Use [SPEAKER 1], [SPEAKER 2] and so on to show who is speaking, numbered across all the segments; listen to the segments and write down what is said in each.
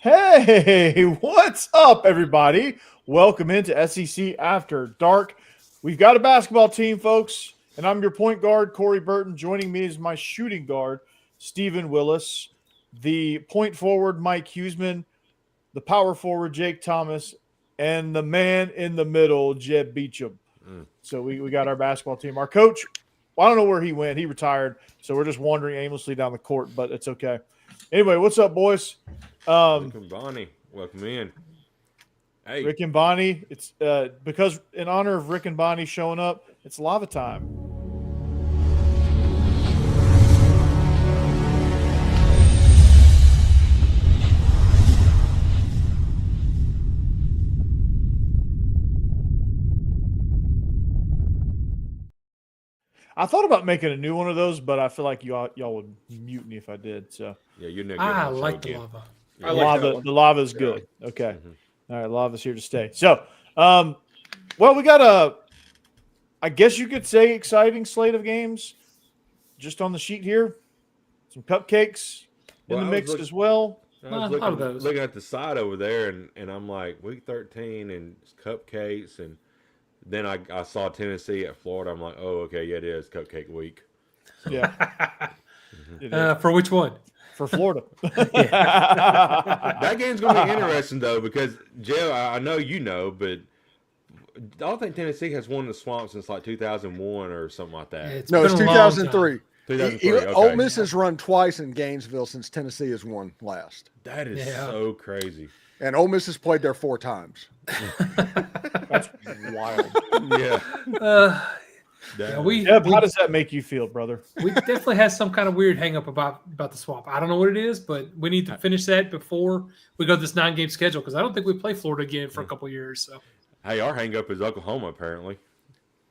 [SPEAKER 1] Hey, what's up, everybody? Welcome into SEC After Dark. We've got a basketball team, folks, and I'm your point guard, Corey Burton. Joining me is my shooting guard, Stephen Willis, the point forward, Mike Huseman, the power forward, Jake Thomas, and the man in the middle, Jeb Beecham. So we got our basketball team. Our coach, well, I don't know where he went. He retired, so we're just wandering aimlessly down the court, but it's okay. Anyway, what's up, boys?
[SPEAKER 2] Rick and Bonnie, welcome in. Hey,
[SPEAKER 1] Rick and Bonnie, it's because in honor of Rick and Bonnie showing up, it's lava time. I thought about making a new one of those, but I feel like y'all would mutiny if I did. So
[SPEAKER 2] yeah, you're not.
[SPEAKER 3] I like the lava.
[SPEAKER 2] Yeah.
[SPEAKER 1] I like the lava is good. Okay, all right, lava's here to stay. So, well, we got a, I guess you could say, exciting slate of games, just on the sheet here. Some cupcakes in the mix as well.
[SPEAKER 2] I was looking at the side over there, and I'm like, week 13 and cupcakes, and then I saw Tennessee at Florida. I'm like, oh, okay, yeah, it is cupcake week.
[SPEAKER 1] Yeah.
[SPEAKER 3] For which one?
[SPEAKER 1] For Florida.
[SPEAKER 2] That game's going to be interesting, though, because, Joe, I know you know, but I don't think Tennessee has won the Swamp since like 2001 or something like that.
[SPEAKER 4] No, it's 2003.
[SPEAKER 2] 2003, okay.
[SPEAKER 4] Ole Miss has run twice in Gainesville since Tennessee has won last.
[SPEAKER 2] That is so crazy.
[SPEAKER 4] And Ole Miss has played there 4 times.
[SPEAKER 1] That's wild.
[SPEAKER 2] Yeah.
[SPEAKER 1] How does that make you feel, brother?
[SPEAKER 3] We definitely have some kind of weird hang up about the Swamp. I don't know what it is, but we need to finish that before we go to this 9-game schedule because I don't think we play Florida again for a couple of years. So,
[SPEAKER 2] hey, our hang up is Oklahoma, apparently.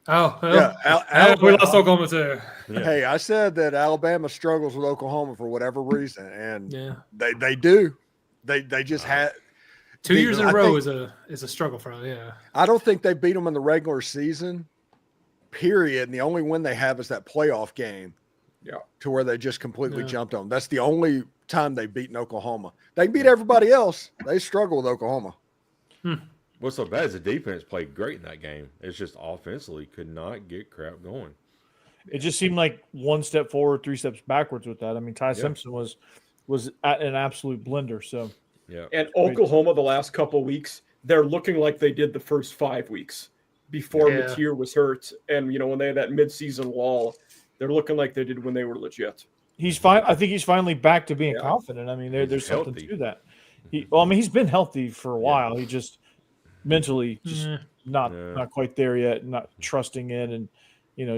[SPEAKER 3] Oh, well,
[SPEAKER 4] yeah,
[SPEAKER 3] we lost Oklahoma too.
[SPEAKER 2] Yeah.
[SPEAKER 4] Hey, I said that Alabama struggles with Oklahoma for whatever reason, and they do. They just had
[SPEAKER 3] 2 years in a row is a struggle for them. Yeah,
[SPEAKER 4] I don't think they beat them in the regular season. Period. And the only win they have is that playoff game.
[SPEAKER 1] Yeah.
[SPEAKER 4] To where they just completely jumped on. That's the only time they've beaten Oklahoma. They can beat everybody else. They struggle with Oklahoma.
[SPEAKER 2] What's so bad is the defense played great in that game. It's just offensively could not get crap going.
[SPEAKER 1] It just seemed like 1 step forward, 3 steps backwards with that. I mean, Ty Simpson was at an absolute blender. So,
[SPEAKER 2] yeah.
[SPEAKER 5] And Oklahoma, the last couple of weeks, they're looking like they did the first 5 weeks before Mateer was hurt. And, when they had that midseason lull, they're looking like they did when they were legit.
[SPEAKER 1] He's fine. I think he's finally back to being confident. I mean, there's something to that. He's been healthy for a while. He just mentally just not quite there yet, not trusting in, and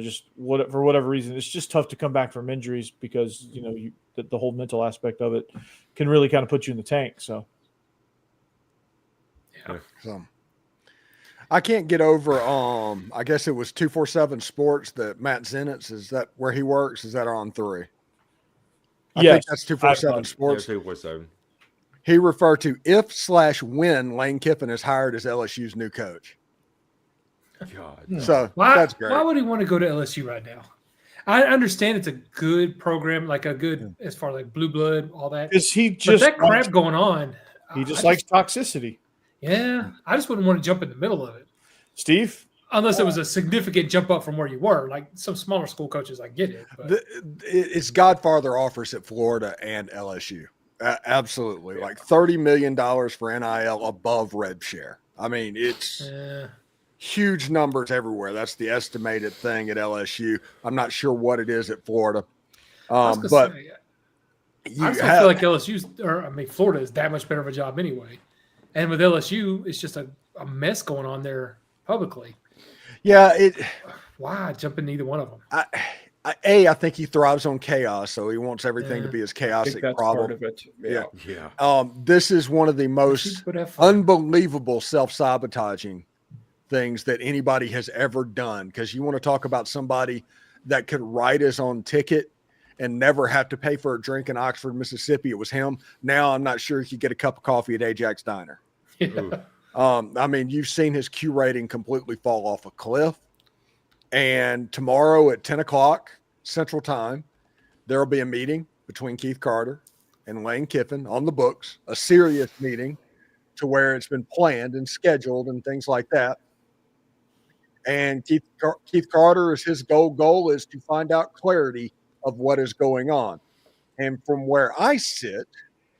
[SPEAKER 1] just for whatever reason, it's just tough to come back from injuries because the whole mental aspect of it can really kind of put you in the tank. So
[SPEAKER 4] I can't get over I guess it was 247 Sports that Matt Zenitz, is that where he works? Is that on 3? I think that's 247 Sports.
[SPEAKER 2] Yeah, 247.
[SPEAKER 4] He referred to if/when Lane Kiffin is hired as LSU's new coach.
[SPEAKER 2] God.
[SPEAKER 4] So
[SPEAKER 3] that's
[SPEAKER 4] great.
[SPEAKER 3] Why would he want to go to LSU right now? I understand it's a good program, like a good as far as like blue blood, all that.
[SPEAKER 1] Because
[SPEAKER 3] but that crap going on.
[SPEAKER 1] He just likes toxicity.
[SPEAKER 3] Yeah, I just wouldn't want to jump in the middle of it.
[SPEAKER 1] Steve?
[SPEAKER 3] Unless it was a significant jump up from where you were. Like some smaller school coaches, I get it. But.
[SPEAKER 4] It's Godfather offers at Florida and LSU. Absolutely. Like $30 million for NIL above rev share. I mean, it's huge numbers everywhere. That's the estimated thing at LSU. I'm not sure what it is at Florida. But
[SPEAKER 3] I just don't feel like Florida is that much better of a job anyway. And with LSU, it's just a mess going on there publicly.
[SPEAKER 4] Yeah.
[SPEAKER 3] Why jump in either one of them?
[SPEAKER 4] I think he thrives on chaos, so he wants everything to be his chaotic problem.
[SPEAKER 5] Part of it.
[SPEAKER 4] Yeah. This is one of the most unbelievable self-sabotaging things that anybody has ever done, because you want to talk about somebody that could write his own ticket and never have to pay for a drink in Oxford, Mississippi. It was him. Now I'm not sure he could get a cup of coffee at Ajax Diner. I mean, you've seen his Q rating completely fall off a cliff. And tomorrow at 10 o'clock Central Time, there will be a meeting between Keith Carter and Lane Kiffin on the books, a serious meeting to where it's been planned and scheduled and things like that. And Keith Carter is his goal is to find out clarity of what is going on. And from where I sit,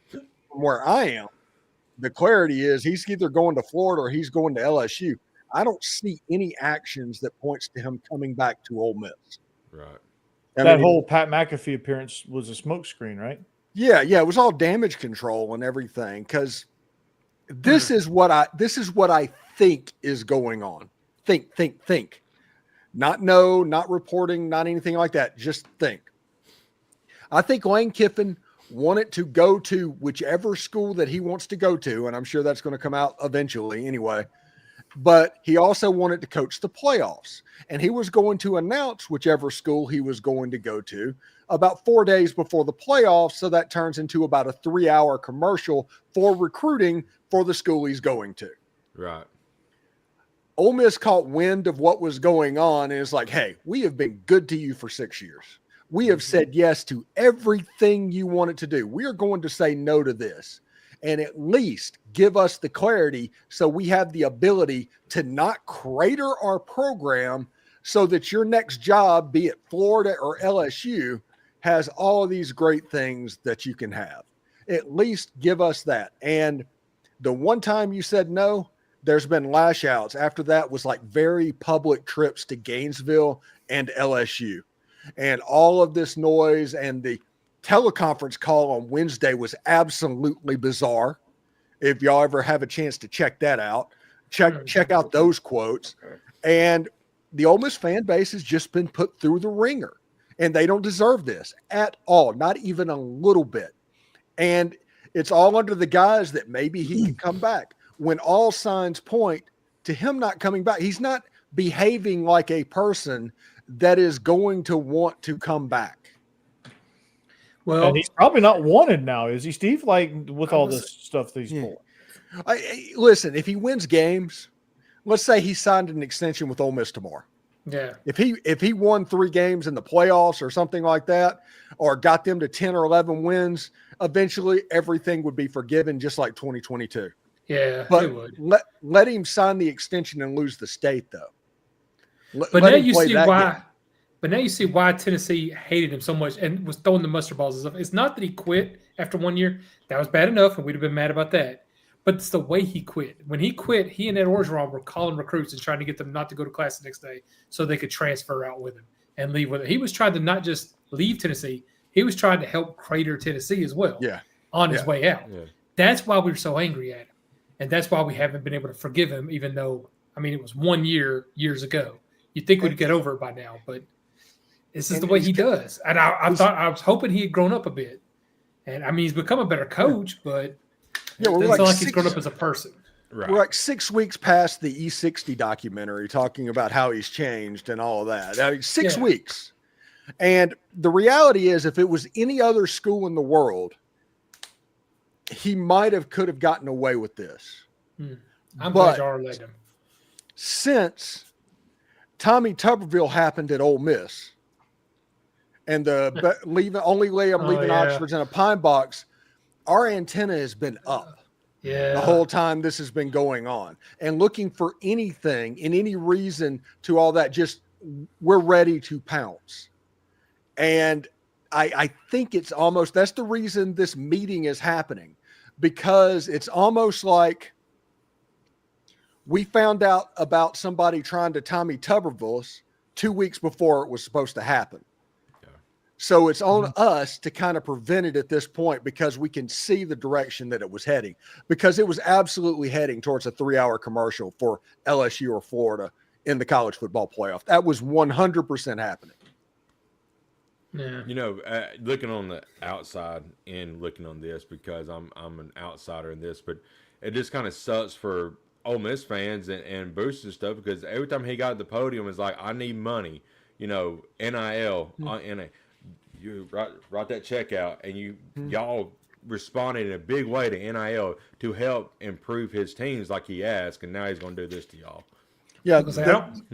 [SPEAKER 4] from where I am, the clarity is he's either going to Florida or he's going to LSU. I don't see any actions that points to him coming back to Ole Miss.
[SPEAKER 2] Right.
[SPEAKER 1] That whole Pat McAfee appearance was a smokescreen, right?
[SPEAKER 4] Yeah, it was all damage control and everything. Because this is what I think is going on. Think. Not reporting, not anything like that. Just think. I think Lane Kiffin wanted to go to whichever school that he wants to go to, and I'm sure that's going to come out eventually anyway. But he also wanted to coach the playoffs, and he was going to announce whichever school he was going to go to about 4 days before the playoffs. So that turns into about a 3-hour commercial for recruiting for the school he's going to.
[SPEAKER 2] Right.
[SPEAKER 4] Ole Miss caught wind of what was going on and is like, hey, we have been good to you for 6 years. We have said yes to everything you wanted to do. We are going to say no to this and at least give us the clarity so we have the ability to not crater our program so that your next job, be it Florida or LSU, has all of these great things that you can have. At least give us that. And the one time you said no, there's been lash outs. After that was like very public trips to Gainesville and LSU. And all of this noise and the teleconference call on Wednesday was absolutely bizarre. If y'all ever have a chance to check that out, check out those quotes. And the Ole Miss fan base has just been put through the ringer, and they don't deserve this at all, not even a little bit. And it's all under the guise that maybe he can come back when all signs point to him not coming back. He's not behaving like a person that is going to want to come back.
[SPEAKER 1] Well, and he's probably not wanted now, is he, Steve? Like with all this stuff that he's pulling.
[SPEAKER 4] Listen, if he wins games, let's say he signed an extension with Ole Miss tomorrow.
[SPEAKER 3] Yeah.
[SPEAKER 4] If he won 3 games in the playoffs or something like that, or got them to 10 or 11 wins, eventually everything would be forgiven, just like 2022.
[SPEAKER 3] Yeah,
[SPEAKER 4] but
[SPEAKER 3] it would.
[SPEAKER 4] Let him sign the extension and lose the state, though.
[SPEAKER 3] But now you see why. Game. But now you see why Tennessee hated him so much and was throwing the mustard balls and stuff. It's not that he quit after 1 year. That was bad enough, and we'd have been mad about that. But it's the way he quit. When he quit, he and Ed Orgeron were calling recruits and trying to get them not to go to class the next day so they could transfer out with him and leave with it. He was trying to not just leave Tennessee. He was trying to help crater Tennessee as well on his way out. Yeah. That's why we were so angry at him. And that's why we haven't been able to forgive him, even though, it was 1 year, years ago. You'd think we'd get over it by now, but this is the way he does. And I was hoping he had grown up a bit. And, he's become a better coach, but it doesn't sound like he's grown up as a person.
[SPEAKER 4] Right. We're like 6 weeks past the E60 documentary talking about how he's changed and all of that. 6 weeks. And the reality is, if it was any other school in the world, he could have gotten away with this.
[SPEAKER 3] I'm glad y'all let him.
[SPEAKER 4] Since Tommy Tuberville happened at Ole Miss and the leaving Oxford's in a pine box, our antenna has been up the whole time this has been going on, and looking for anything and any reason to all that. Just we're ready to pounce. And I think that's the reason this meeting is happening, because it's almost like we found out about somebody trying to Tommy Tuberville 2 weeks before it was supposed to happen. Yeah. So it's on us to kind of prevent it at this point, because we can see the direction that it was heading, because it was absolutely heading towards a 3-hour commercial for LSU or Florida in the college football playoff. That was 100% happening.
[SPEAKER 3] Yeah.
[SPEAKER 2] Looking on the outside and looking on this, because I'm an outsider in this, but it just kind of sucks for Ole Miss fans and Boost and stuff, because every time he got at the podium, it's like, I need money, NIL, you write that check out, and y'all responded in a big way to NIL to help improve his teams like he asked, and now he's going to do this to y'all.
[SPEAKER 3] Yeah,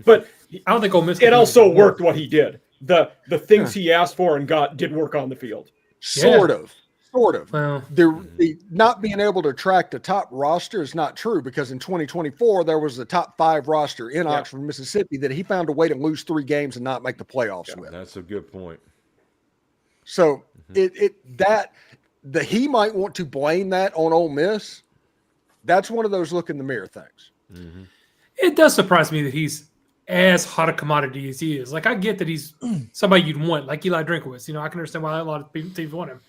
[SPEAKER 3] but I don't think Ole Miss.
[SPEAKER 5] It also worked what he did. The things he asked for and did work on the field.
[SPEAKER 4] Sort of. Sort of.
[SPEAKER 3] Well,
[SPEAKER 4] The not being able to attract a top roster is not true because in 2024 there was a top 5 roster in Oxford, Mississippi that he found a way to lose 3 games and not make the playoffs with.
[SPEAKER 2] That's a good point.
[SPEAKER 4] So he might want to blame that on Ole Miss. That's one of those look in the mirror things.
[SPEAKER 2] Mm-hmm.
[SPEAKER 3] It does surprise me that he's as hot a commodity as he is. Like, I get that he's somebody you'd want, like Eli Drinkowitz. You know, I can understand why a lot of teams want him.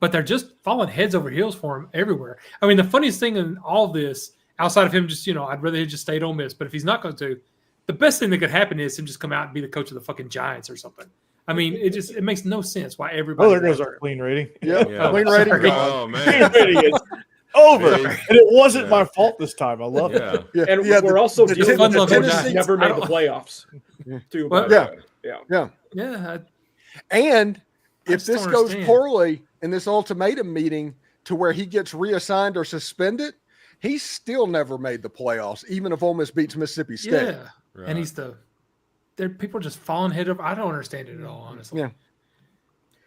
[SPEAKER 3] But they're just falling heads over heels for him everywhere. I mean, the funniest thing in all this, outside of him just, I'd rather he just stay at Ole Miss. But if he's not going to, the best thing that could happen is him just come out and be the coach of the fucking Giants or something. I mean, it makes no sense why everybody.
[SPEAKER 1] Oh, there goes our clean rating.
[SPEAKER 4] Yeah. Clean rating.
[SPEAKER 2] Oh, man.
[SPEAKER 1] Clean rating is over. And it wasn't my fault this time. I love it.
[SPEAKER 4] Yeah.
[SPEAKER 5] And
[SPEAKER 4] Yeah,
[SPEAKER 5] we're also
[SPEAKER 3] the
[SPEAKER 5] dealing with the
[SPEAKER 3] Tennessee-
[SPEAKER 5] team never made the playoffs. Too.
[SPEAKER 3] Well,
[SPEAKER 5] Yeah.
[SPEAKER 4] And if
[SPEAKER 3] just
[SPEAKER 4] this
[SPEAKER 3] don't
[SPEAKER 4] goes
[SPEAKER 3] understand.
[SPEAKER 4] poorly in this ultimatum meeting to where he gets reassigned or suspended, he's still never made the playoffs, even if Ole Miss beats Mississippi State.
[SPEAKER 3] Yeah.
[SPEAKER 2] Right.
[SPEAKER 3] And he's people are just falling head over. I don't understand it at all, honestly.
[SPEAKER 4] Yeah.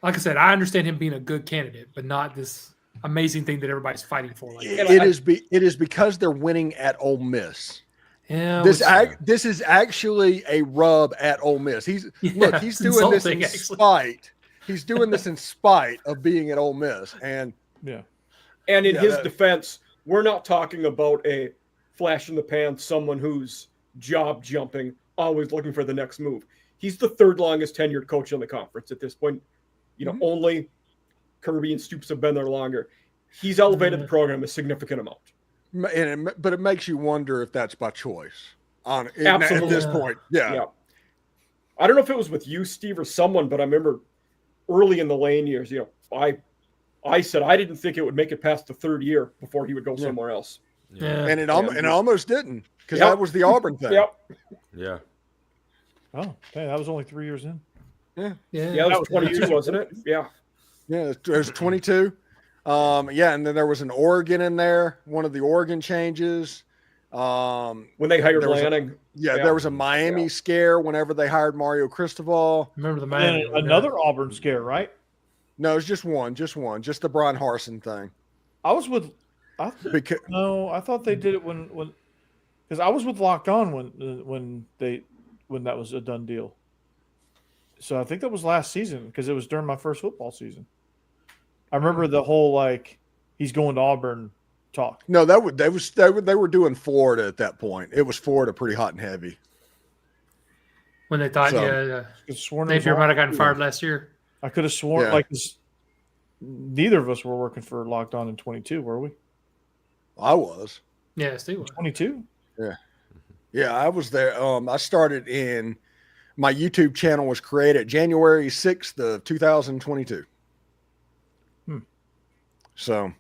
[SPEAKER 3] Like I said, I understand him being a good candidate, but not this amazing thing that everybody's fighting for. Like,
[SPEAKER 4] It is because they're winning at Ole Miss.
[SPEAKER 3] yeah,
[SPEAKER 4] This is actually a rub at Ole Miss. He's doing this
[SPEAKER 3] insulting,
[SPEAKER 4] in
[SPEAKER 3] actually.
[SPEAKER 4] spite. He's doing this in spite of being at Ole Miss. And
[SPEAKER 5] And in his defense, we're not talking about a flash in the pan, someone who's job jumping, always looking for the next move. He's the 3rd longest tenured coach in the conference at this point. Only Kirby and Stoops have been there longer. He's elevated the program a significant amount.
[SPEAKER 4] but it makes you wonder if that's by choice. At
[SPEAKER 5] Absolutely.
[SPEAKER 4] this point, yeah.
[SPEAKER 5] I don't know if it was with you, Steve, or someone, but I remember early in the Lane years, I said I didn't think it would make it past the 3rd year before he would go somewhere else.
[SPEAKER 3] Yeah.
[SPEAKER 4] And it almost didn't because that was the Auburn thing.
[SPEAKER 2] Yeah.
[SPEAKER 1] Oh, dang, that was only 3 years in.
[SPEAKER 5] Yeah, that was 22, wasn't it? Yeah.
[SPEAKER 4] Yeah, there's 22. And then there was an Oregon in there, one of the Oregon changes.
[SPEAKER 5] When they hired Lanning.
[SPEAKER 4] There was a Miami scare whenever they hired Mario Cristobal.
[SPEAKER 3] Remember the
[SPEAKER 1] And
[SPEAKER 3] Miami?
[SPEAKER 1] another Auburn scare, right?
[SPEAKER 4] No, it was just one, just the Brian Harsin thing.
[SPEAKER 1] I was with I thought they did it when because I was with Locked On when that was a done deal. So I think that was last season because it was during my first football season. I remember the whole he's going to Auburn talk.
[SPEAKER 4] No, they were doing Florida at that point. It was Florida pretty hot and heavy.
[SPEAKER 3] When they thought, Napier might have gotten fired last year.
[SPEAKER 1] I could have sworn neither of us were working for Locked On in 22, were we?
[SPEAKER 4] I was.
[SPEAKER 3] Yeah, Steve was.
[SPEAKER 1] 22?
[SPEAKER 4] Yeah, I was there. I started in my YouTube channel was created January 6th of 2022. So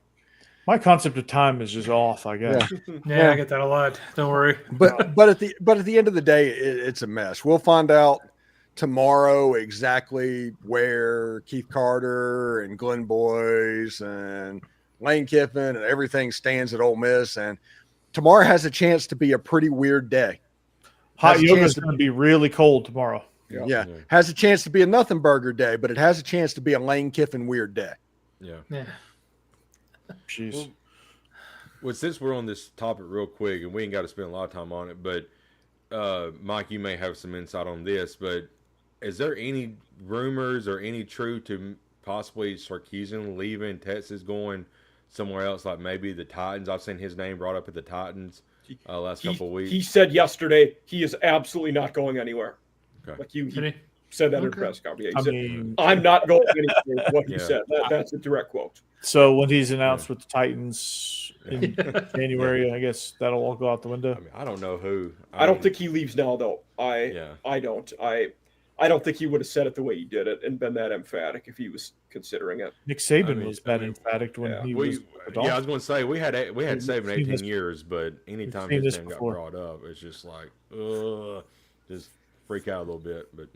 [SPEAKER 1] my concept of time is just off, I guess.
[SPEAKER 3] Yeah, I get that a lot. Don't worry.
[SPEAKER 4] But at the end of the day, it's a mess. We'll find out tomorrow exactly where Keith Carter and Glenn Boyce and Lane Kiffin and everything stands at Ole Miss. And tomorrow has a chance to be a pretty weird day.
[SPEAKER 1] Hot yoga is going to be really cold tomorrow.
[SPEAKER 4] Yeah. Has a chance to be a nothing burger day, but it has a chance to be a Lane Kiffin weird day.
[SPEAKER 3] Yeah.
[SPEAKER 1] Jeez.
[SPEAKER 2] Well, since we're on this topic real quick, and we ain't got to spend a lot of time on it, but Mike, you may have some insight on this, but is there any rumors or any truth to possibly Sarkisian leaving Texas, going somewhere else, like maybe the Titans? I've seen his name brought up at the Titans last couple of weeks.
[SPEAKER 5] He said yesterday he is absolutely not going anywhere.
[SPEAKER 2] Okay.
[SPEAKER 5] Like he said that in a press conference. He
[SPEAKER 1] I
[SPEAKER 5] said, I'm not going anywhere. What he said. That's a direct quote.
[SPEAKER 1] So when he's announced with the Titans in January, I guess that'll all go out the window.
[SPEAKER 2] I mean, I don't know who.
[SPEAKER 5] I don't think he leaves now, though. I don't. I don't think he would have said it the way he did it and been that emphatic if he was considering it.
[SPEAKER 1] Nick Saban was that emphatic when he was.
[SPEAKER 2] I was going to say we had Saban 18 years, but anytime his name got brought up, it's just like, just freak out a little bit. But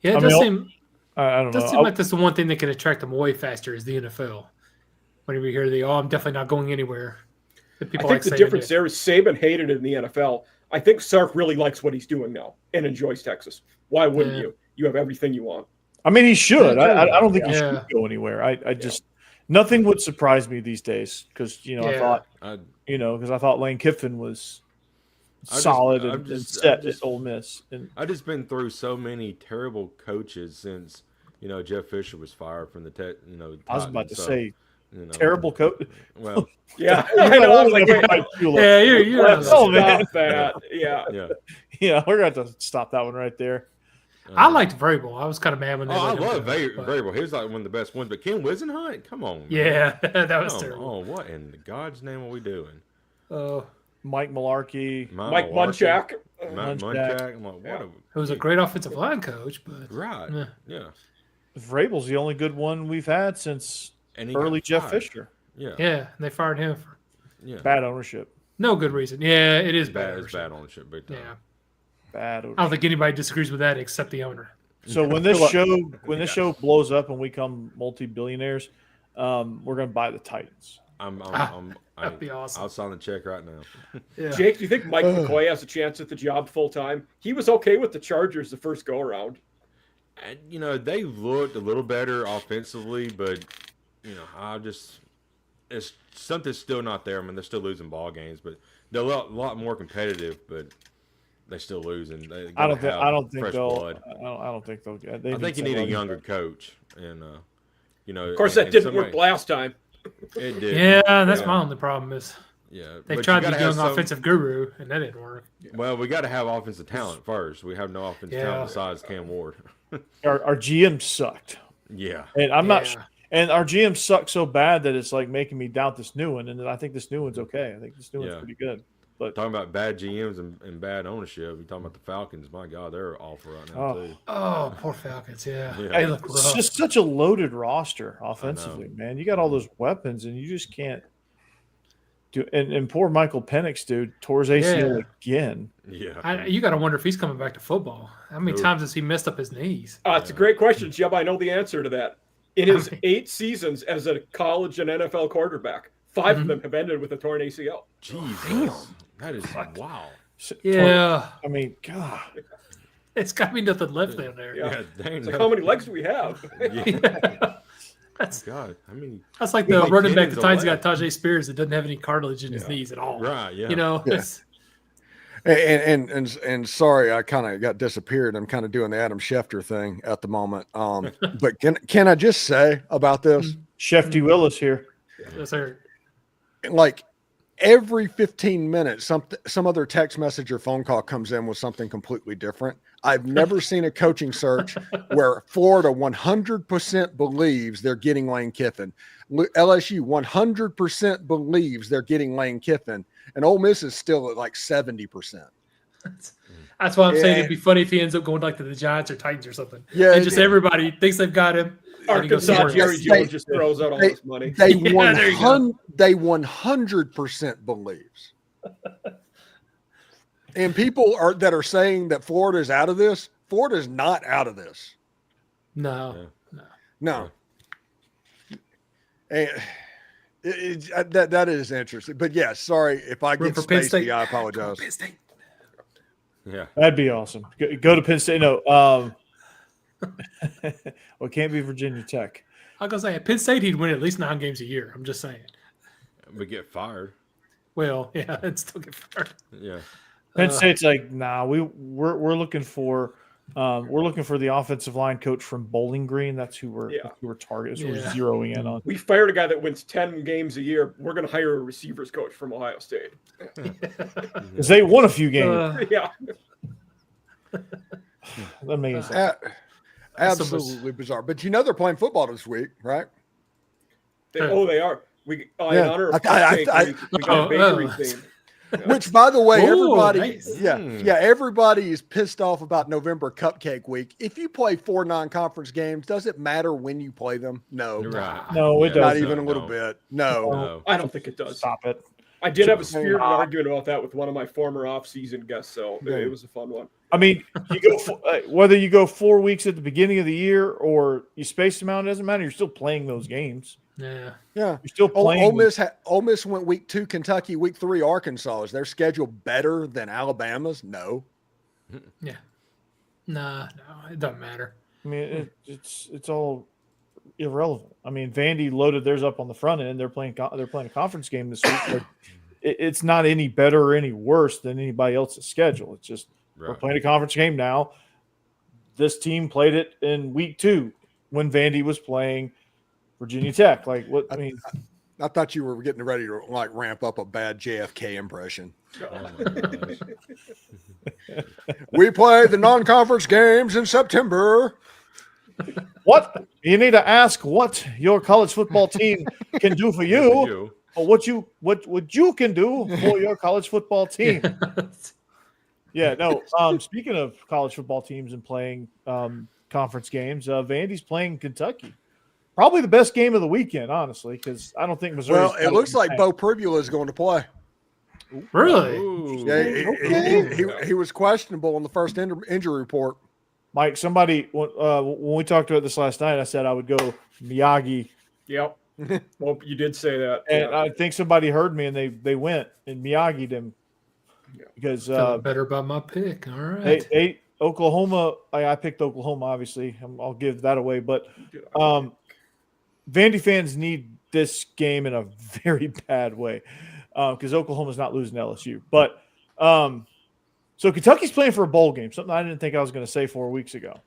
[SPEAKER 3] yeah, it does seem.
[SPEAKER 1] I don't know.
[SPEAKER 3] It does seem like that's the one thing that can attract them way faster is the NFL. Whenever you hear I'm definitely not going anywhere.
[SPEAKER 5] I think the difference there is Saban hated it in the NFL. I think Sark really likes what he's doing now and enjoys Texas. Why wouldn't you? You have everything you want.
[SPEAKER 1] I mean, he should. I don't think he
[SPEAKER 3] Yeah.
[SPEAKER 1] should go anywhere. I just nothing would surprise me these days because I thought Lane Kiffin was solid and set at Ole Miss. And
[SPEAKER 2] I've just been through so many terrible coaches since Jeff Fisher was fired from the
[SPEAKER 1] I was about to say
[SPEAKER 2] terrible
[SPEAKER 1] coach.
[SPEAKER 2] Well,
[SPEAKER 5] yeah, I know. I was like,
[SPEAKER 3] you're
[SPEAKER 5] stop that.
[SPEAKER 1] Yeah, we're going to have to stop that one right there.
[SPEAKER 3] I liked Vrabel. I was kind of mad when they
[SPEAKER 2] I love Vrabel. He was like one of the best ones. But Ken Wisenhunt, come on, man.
[SPEAKER 3] Yeah, that was terrible.
[SPEAKER 2] Oh, what in God's name are we doing?
[SPEAKER 1] Mike Mularkey,
[SPEAKER 5] Mike Munchak.
[SPEAKER 2] Munchak. I'm like, what?
[SPEAKER 3] Who was a great offensive line coach, but
[SPEAKER 2] right, yeah.
[SPEAKER 1] Vrabel's the only good one we've had since early Jeff Fisher.
[SPEAKER 3] Yeah, and they fired him for
[SPEAKER 1] bad ownership.
[SPEAKER 3] No good reason. Yeah, it is bad.
[SPEAKER 2] It's bad ownership, big time.
[SPEAKER 3] Yeah.
[SPEAKER 1] Bad ownership.
[SPEAKER 3] I don't think anybody disagrees with that except the owner.
[SPEAKER 1] So when this show blows up and we become multi-billionaires, we're going to buy the Titans.
[SPEAKER 3] That'd be awesome.
[SPEAKER 2] I'll sign the check right now.
[SPEAKER 5] Yeah. Jake, do you think Mike McCoy has a chance at the job full time? He was okay with the Chargers the first go around.
[SPEAKER 2] And they looked a little better offensively, but it's something's still not there. I mean, they're still losing ball games, but they're a lot more competitive, but they still lose, and
[SPEAKER 1] I don't think they'll.
[SPEAKER 2] I
[SPEAKER 1] think
[SPEAKER 2] you need a younger coach, and
[SPEAKER 5] of course that didn't work last time.
[SPEAKER 2] It did.
[SPEAKER 3] Yeah, that's my only problem is.
[SPEAKER 2] Yeah,
[SPEAKER 3] they tried the young offensive guru, and that didn't work.
[SPEAKER 2] Well, we got to have offensive talent first. We have no offensive talent besides Cam Ward.
[SPEAKER 1] Our GM sucked.
[SPEAKER 2] Yeah,
[SPEAKER 1] and I'm not. And our GM sucked so bad that it's like making me doubt this new one. And I think this new one's okay. I think this new one's pretty good. But
[SPEAKER 2] talking about bad GMs and bad ownership, you're talking about the Falcons. My God, they're awful right now too.
[SPEAKER 3] Oh, poor Falcons. Yeah.
[SPEAKER 1] Hey, look, it's just such a loaded roster offensively, man. You got all those weapons, and you just can't do. And poor Michael Penix, dude, tore his ACL again.
[SPEAKER 2] Yeah.
[SPEAKER 3] You got to wonder if he's coming back to football. How many times has he messed up his knees?
[SPEAKER 5] It's a great question, Jeb. I know the answer to that. In his 8 seasons as a college and NFL quarterback, 5 of them have ended with a torn ACL.
[SPEAKER 2] Jeez, that is wow.
[SPEAKER 3] Yeah,
[SPEAKER 1] I mean, God,
[SPEAKER 3] it's got to be nothing left down there.
[SPEAKER 5] Yeah, it's like, how many legs do we have?
[SPEAKER 3] That's
[SPEAKER 2] God. I mean,
[SPEAKER 3] that's like the running back the Titans got Tajay Spears that doesn't have any cartilage in his knees at all.
[SPEAKER 2] Right? Yeah.
[SPEAKER 3] It's,
[SPEAKER 4] And sorry, I kind of got disappeared. I'm kind of doing the Adam Schefter thing at the moment. But can I just say about this?
[SPEAKER 1] Shefty Willis here.
[SPEAKER 3] Yes, sir.
[SPEAKER 4] Like every 15 minutes, some other text message or phone call comes in with something completely different. I've never seen a coaching search where Florida 100% believes they're getting Lane Kiffin. LSU 100% believes they're getting Lane Kiffin. And Ole Miss is still at like 70%.
[SPEAKER 3] That's why I'm saying it'd be funny if he ends up going like to the Giants or Titans or something.
[SPEAKER 4] Yeah,
[SPEAKER 3] and just everybody thinks they've got him.
[SPEAKER 5] Arkansas Jerry Jones just throws out all this money.
[SPEAKER 4] They 100% believes. And people that are saying that Florida is out of this. Florida is not out of this.
[SPEAKER 3] No.
[SPEAKER 4] And that is interesting. But yeah, sorry if I get spacey, I apologize.
[SPEAKER 2] Yeah,
[SPEAKER 1] that'd be awesome. Go to Penn State. No, well, it can't be Virginia Tech.
[SPEAKER 3] I was gonna say at Penn State he'd win at least 9 games a year. I'm just saying.
[SPEAKER 2] We get fired.
[SPEAKER 3] Well, yeah, and still get fired.
[SPEAKER 2] Yeah.
[SPEAKER 1] Penn State's like, nah, we're looking for the offensive line coach from Bowling Green. That's who we're targeting. We're zeroing in on.
[SPEAKER 5] We fired a guy that wins 10 games a year. We're going to hire a receivers coach from Ohio State
[SPEAKER 1] because they won a few games.
[SPEAKER 5] Yeah,
[SPEAKER 1] amazing.
[SPEAKER 4] Absolutely bizarre. But they're playing football this week, right?
[SPEAKER 5] They are. In honor of cupcake, we got a bakery theme.
[SPEAKER 4] Which, by the way, everybody,
[SPEAKER 3] nice.
[SPEAKER 4] everybody is pissed off about November Cupcake Week. If you play 4 non-conference games, does it matter when you play them? No,
[SPEAKER 2] right.
[SPEAKER 1] No, it doesn't.
[SPEAKER 4] Not even a little bit. No,
[SPEAKER 5] I don't think it does.
[SPEAKER 1] Stop it.
[SPEAKER 5] I did have a spirited argument about that with one of my former off-season guests, so it was a fun one.
[SPEAKER 1] I mean, you go whether you go 4 weeks at the beginning of the year or you space them out, it doesn't matter. You're still playing those games.
[SPEAKER 3] Yeah.
[SPEAKER 1] You're still playing.
[SPEAKER 4] Ole Miss went week 2 Kentucky, week 3 Arkansas. Is their schedule better than Alabama's? No.
[SPEAKER 3] Yeah. No, it doesn't matter.
[SPEAKER 1] I mean, it's all irrelevant. I mean, Vandy loaded theirs up on the front end. They're playing a conference game this week. But it's not any better or any worse than anybody else's schedule. It's just we're playing a conference game now. This team played it in week 2 when Vandy was playing Virginia Tech. Like what? I mean,
[SPEAKER 4] I thought you were getting ready to like ramp up a bad JFK impression.
[SPEAKER 2] Oh my gosh.
[SPEAKER 4] We play the non-conference games in September.
[SPEAKER 1] What? You need to ask what your college football team can do for you, or what you can do for your college football team. Yeah, no. Speaking of college football teams and playing conference games, Vandy's playing Kentucky. Probably the best game of the weekend, honestly, because I don't think Missouri.
[SPEAKER 4] Well, it looks like Bo Pribula is going to play.
[SPEAKER 3] Really?
[SPEAKER 2] Ooh.
[SPEAKER 4] Yeah, he was questionable in the first injury report.
[SPEAKER 1] Mike, somebody when we talked about this last night, I said I would go Miyagi.
[SPEAKER 5] Yep. Well, you did say that,
[SPEAKER 1] and I think somebody heard me, and they went and Miyagi'd him because
[SPEAKER 3] better about my pick. All right.
[SPEAKER 1] Oklahoma. I picked Oklahoma. Obviously, I'll give that away, but Vandy fans need this game in a very bad way because Oklahoma's not losing to LSU. But so Kentucky's playing for a bowl game, something I didn't think I was going to say 4 weeks ago.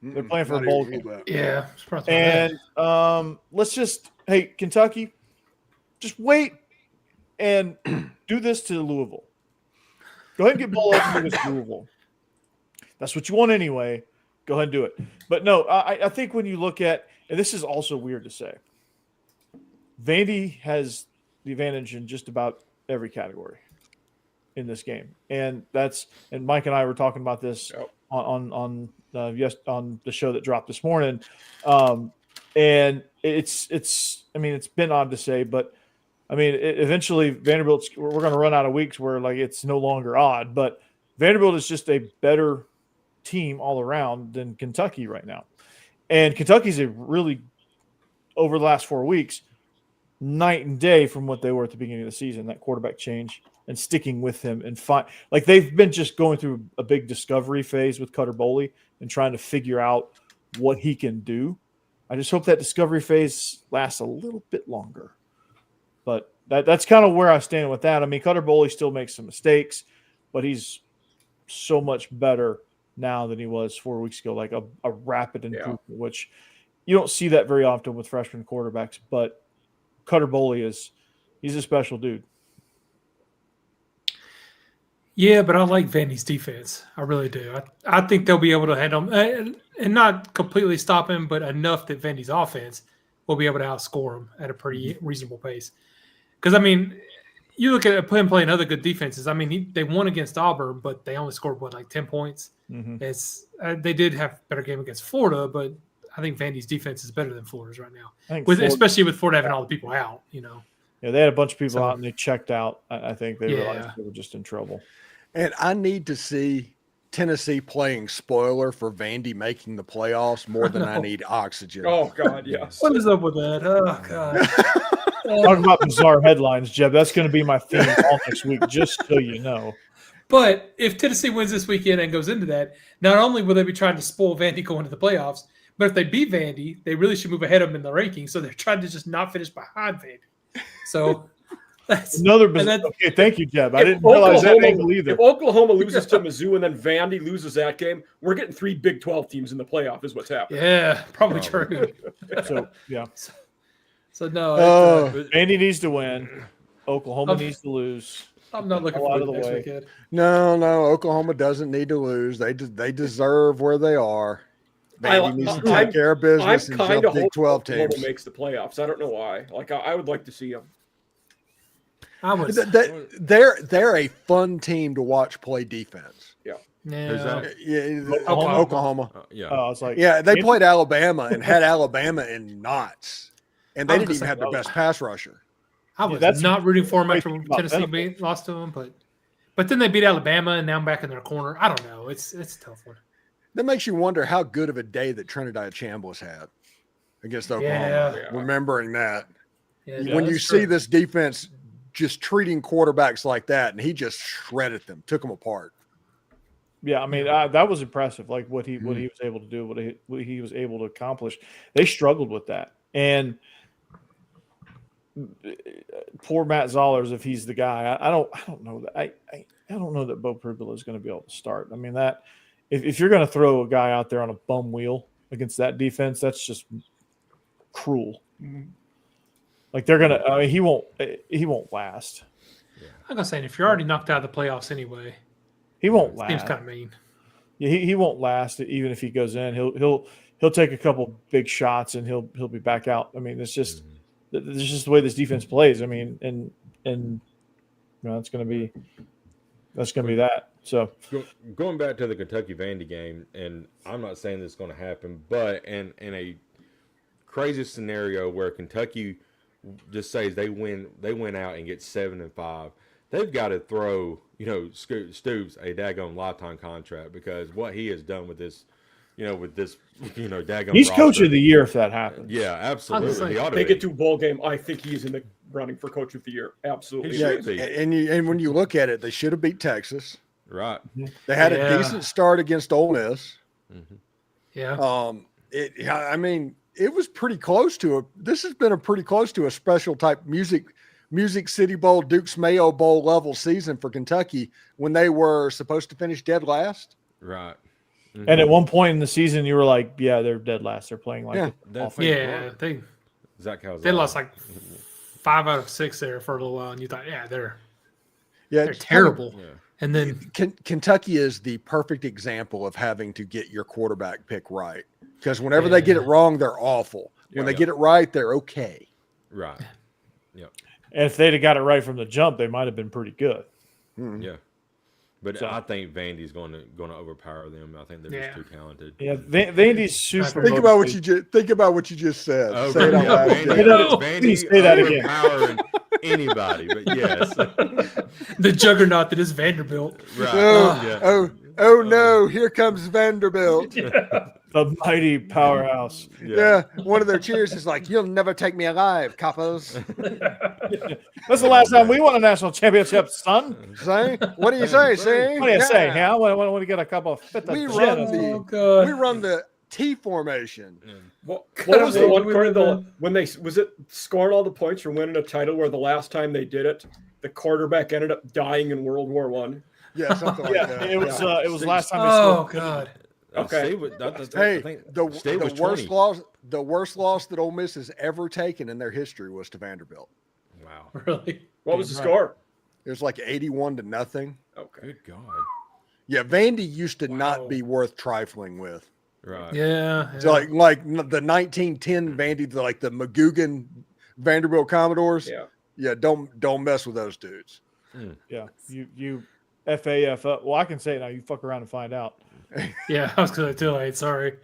[SPEAKER 1] They're playing for a bowl game.
[SPEAKER 3] Yeah.
[SPEAKER 1] And let's just, hey, Kentucky, just wait and do this to Louisville. Go ahead and get bowl eligible to Louisville. That's what you want anyway. Go ahead and do it. But no, I think when you look at, and this is also weird to say, Vandy has the advantage in just about every category in this game, and Mike and I were talking about this on the show that dropped this morning, and it's I mean, it's been odd to say, but I mean, eventually Vanderbilt's we're going to run out of weeks where like it's no longer odd, but Vanderbilt is just a better team all around than Kentucky right now. And Kentucky's a really, over the last 4 weeks, night and day from what they were at the beginning of the season, that quarterback change and sticking with him and like they've been just going through a big discovery phase with Cutter Boley and trying to figure out what he can do. I just hope that discovery phase lasts a little bit longer. But that's kind of where I stand with that. I mean, Cutter Boley still makes some mistakes, but he's so much better now than he was 4 weeks ago, like a rapid improvement, which you don't see that very often with freshman quarterbacks. But Cutter Boley he's a special dude.
[SPEAKER 3] Yeah, but I like Vandy's defense. I really do. I think they'll be able to handle him and not completely stop him, but enough that Vandy's offense will be able to outscore him at a pretty reasonable pace. Because, I mean, you look at him playing other good defenses. I mean, they won against Auburn, but they only scored, like 10 points? Mm-hmm. They did have a better game against Florida, but I think Vandy's defense is better than Florida's right now, especially with Florida having all the people out, Yeah,
[SPEAKER 1] they had a bunch of people out and they checked out. I think they realized they were just in trouble.
[SPEAKER 4] And I need to see Tennessee playing spoiler for Vandy making the playoffs more than I need oxygen.
[SPEAKER 5] Oh, God, yes.
[SPEAKER 3] What is up with that? Oh, God.
[SPEAKER 1] Talking about bizarre headlines, Jeb. That's going to be my theme all next week, just so you know.
[SPEAKER 3] But if Tennessee wins this weekend and goes into that, not only will they be trying to spoil Vandy going to the playoffs, but if they beat Vandy, they really should move ahead of them in the rankings. So they're trying to just not finish behind Vandy. So that's
[SPEAKER 1] another bizarre. Okay, thank you, Jeb. I didn't realize that angle either.
[SPEAKER 5] If Oklahoma loses to Mizzou and then Vandy loses that game, we're getting 3 Big 12 teams in the playoff is what's happening.
[SPEAKER 3] Yeah, probably true.
[SPEAKER 1] So, yeah.
[SPEAKER 3] So no,
[SPEAKER 1] Vandy needs to win. Oklahoma needs to lose.
[SPEAKER 3] I'm not looking forward to next weekend.
[SPEAKER 4] No, Oklahoma doesn't need to lose. They deserve where they are. Vandy needs to take care of business and jump Big 12 teams.
[SPEAKER 5] Oklahoma makes the playoffs. I don't know why. Like I would like to see them.
[SPEAKER 4] They're a fun team to watch play defense. Oklahoma. They played Alabama and had Alabama in knots, and they didn't even have their best pass rusher.
[SPEAKER 3] I was not rooting for them after Tennessee lost to them, but then they beat Alabama, and now I'm back in their corner. I don't know. It's a tough one.
[SPEAKER 4] That makes you wonder how good of a day that Trinidad Chambliss had against Oklahoma. Yeah. Remembering that. Yeah, when you see this defense just treating quarterbacks like that, and he just shredded them, took them apart.
[SPEAKER 1] Yeah, I mean that was impressive. Like what he was able to do, what he was able to accomplish. They struggled with that, and poor Matt Zollers, if he's the guy, I don't know that I don't know that Bo Pribula is going to be able to start. I mean that if you're going to throw a guy out there on a bum wheel against that defense, that's just cruel. Mm-hmm. Like they're gonna, I mean, he won't last.
[SPEAKER 3] I'm gonna say, if you're already knocked out of the playoffs anyway,
[SPEAKER 1] he won't last.
[SPEAKER 3] Seems kind of mean.
[SPEAKER 1] Yeah, he won't last even if he goes in. He'll take a couple big shots and he'll be back out. I mean, it's just the way this defense plays. I mean, and you know that's gonna be that. So
[SPEAKER 2] going back to the Kentucky Vandy game, and I'm not saying this is going to happen, but in a crazy scenario where Kentucky just says they win out and get 7-5, they've got to throw Stoops a daggone lifetime contract, because what he has done with this daggone
[SPEAKER 1] he's
[SPEAKER 2] roster.
[SPEAKER 1] coach of the year if that happens.
[SPEAKER 2] Yeah, absolutely.
[SPEAKER 5] If they get to a bowl game, I think he's in the running for coach of the year. Absolutely.
[SPEAKER 2] He should be.
[SPEAKER 4] And when you look at it, they should have beat Texas.
[SPEAKER 2] Right.
[SPEAKER 4] They had a decent start against Ole Miss.
[SPEAKER 2] Mm-hmm.
[SPEAKER 3] Yeah.
[SPEAKER 4] I mean, it was pretty close to this has been a pretty close to a special type Music City Bowl, Duke's Mayo Bowl level season for Kentucky when they were supposed to finish dead last.
[SPEAKER 2] Right. Mm-hmm.
[SPEAKER 1] And at one point in the season, you were like, yeah, they're dead last. They're playing like
[SPEAKER 3] they lost like 5 out of 6 there for a little while, and you thought, they're terrible.
[SPEAKER 4] Yeah.
[SPEAKER 3] And then
[SPEAKER 4] Kentucky is the perfect example of having to get your quarterback pick right, because whenever they get it wrong, they're awful. When they get it right, they're okay.
[SPEAKER 2] Right. Yep.
[SPEAKER 1] And if they'd have got it right from the jump, they might have been pretty good.
[SPEAKER 4] Mm-hmm.
[SPEAKER 2] Yeah. But I think Vandy's going to overpower them. I think they're just too talented.
[SPEAKER 1] Yeah, Vandy's super.
[SPEAKER 4] Think about what you just said.
[SPEAKER 2] Oh,
[SPEAKER 4] say it out loud.
[SPEAKER 2] Vandy
[SPEAKER 1] say that again.
[SPEAKER 2] Overpowering anybody, but yes,
[SPEAKER 3] the juggernaut that is Vanderbilt.
[SPEAKER 2] Right.
[SPEAKER 4] Oh no! Here comes Vanderbilt.
[SPEAKER 1] The mighty powerhouse.
[SPEAKER 4] Yeah, one of their cheers is like, "You'll never take me alive, coppers."
[SPEAKER 1] That's the last time we won a national championship, son.
[SPEAKER 4] Say, what do you say? Say,
[SPEAKER 1] what do you say? Huh? I want to get a couple of fit.
[SPEAKER 4] We run the T formation.
[SPEAKER 5] What was the one part when they was it scoring all the points or winning a title where the last time they did it, the quarterback ended up dying in World War I?
[SPEAKER 4] Yeah, something like that.
[SPEAKER 1] It was last time.
[SPEAKER 3] Oh God.
[SPEAKER 5] Okay.
[SPEAKER 4] The worst loss that Ole Miss has ever taken in their history was to Vanderbilt.
[SPEAKER 2] Wow.
[SPEAKER 3] Really?
[SPEAKER 5] What was the score?
[SPEAKER 4] It was like 81-0.
[SPEAKER 2] Okay. Good God.
[SPEAKER 4] Yeah, Vandy used to not be worth trifling with.
[SPEAKER 2] Right.
[SPEAKER 3] Yeah.
[SPEAKER 4] So like the 1910 Vandy, like the McGugan Vanderbilt Commodores. Yeah. Don't mess with those dudes.
[SPEAKER 1] Yeah. You FAF up. Well, I can say it now. You fuck around and find out.
[SPEAKER 3] Yeah, I was going to too late. Sorry.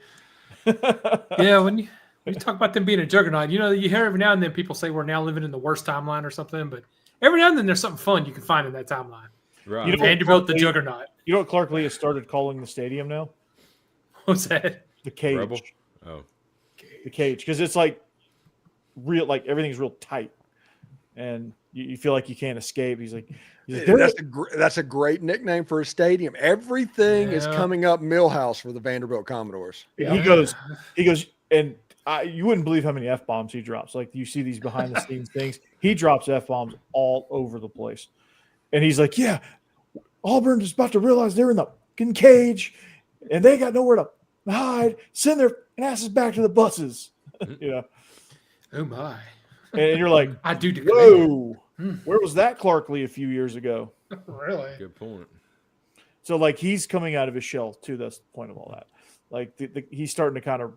[SPEAKER 3] Yeah, when you talk about them being a juggernaut, you hear every now and then people say we're now living in the worst timeline or something, but every now and then there's something fun you can find in that timeline.
[SPEAKER 2] Right.
[SPEAKER 3] Vanderbilt, the juggernaut.
[SPEAKER 1] You know what Clark Lee has started calling the stadium now?
[SPEAKER 3] What's that?
[SPEAKER 1] The cage.
[SPEAKER 2] Rebel? Oh.
[SPEAKER 1] The cage. Because it's like real, like everything's real tight. And you feel like you can't escape. He's like
[SPEAKER 4] that's a great nickname for a stadium. Everything is coming up Millhouse for the Vanderbilt Commodores.
[SPEAKER 1] Yeah. He goes, and you wouldn't believe how many F-bombs he drops. Like you see these behind the scenes things. He drops F-bombs all over the place. And he's like, yeah, Auburn is about to realize they're in the fucking cage and they got nowhere to hide. Send their asses back to the buses.
[SPEAKER 3] Oh my.
[SPEAKER 1] And you're like,
[SPEAKER 3] I do
[SPEAKER 1] declare. Whoa. Where was that Clark Lee a few years ago?
[SPEAKER 3] Really?
[SPEAKER 2] Good point.
[SPEAKER 1] So, like, he's coming out of his shell, too. That's the point of all that. Like, he's starting to kind of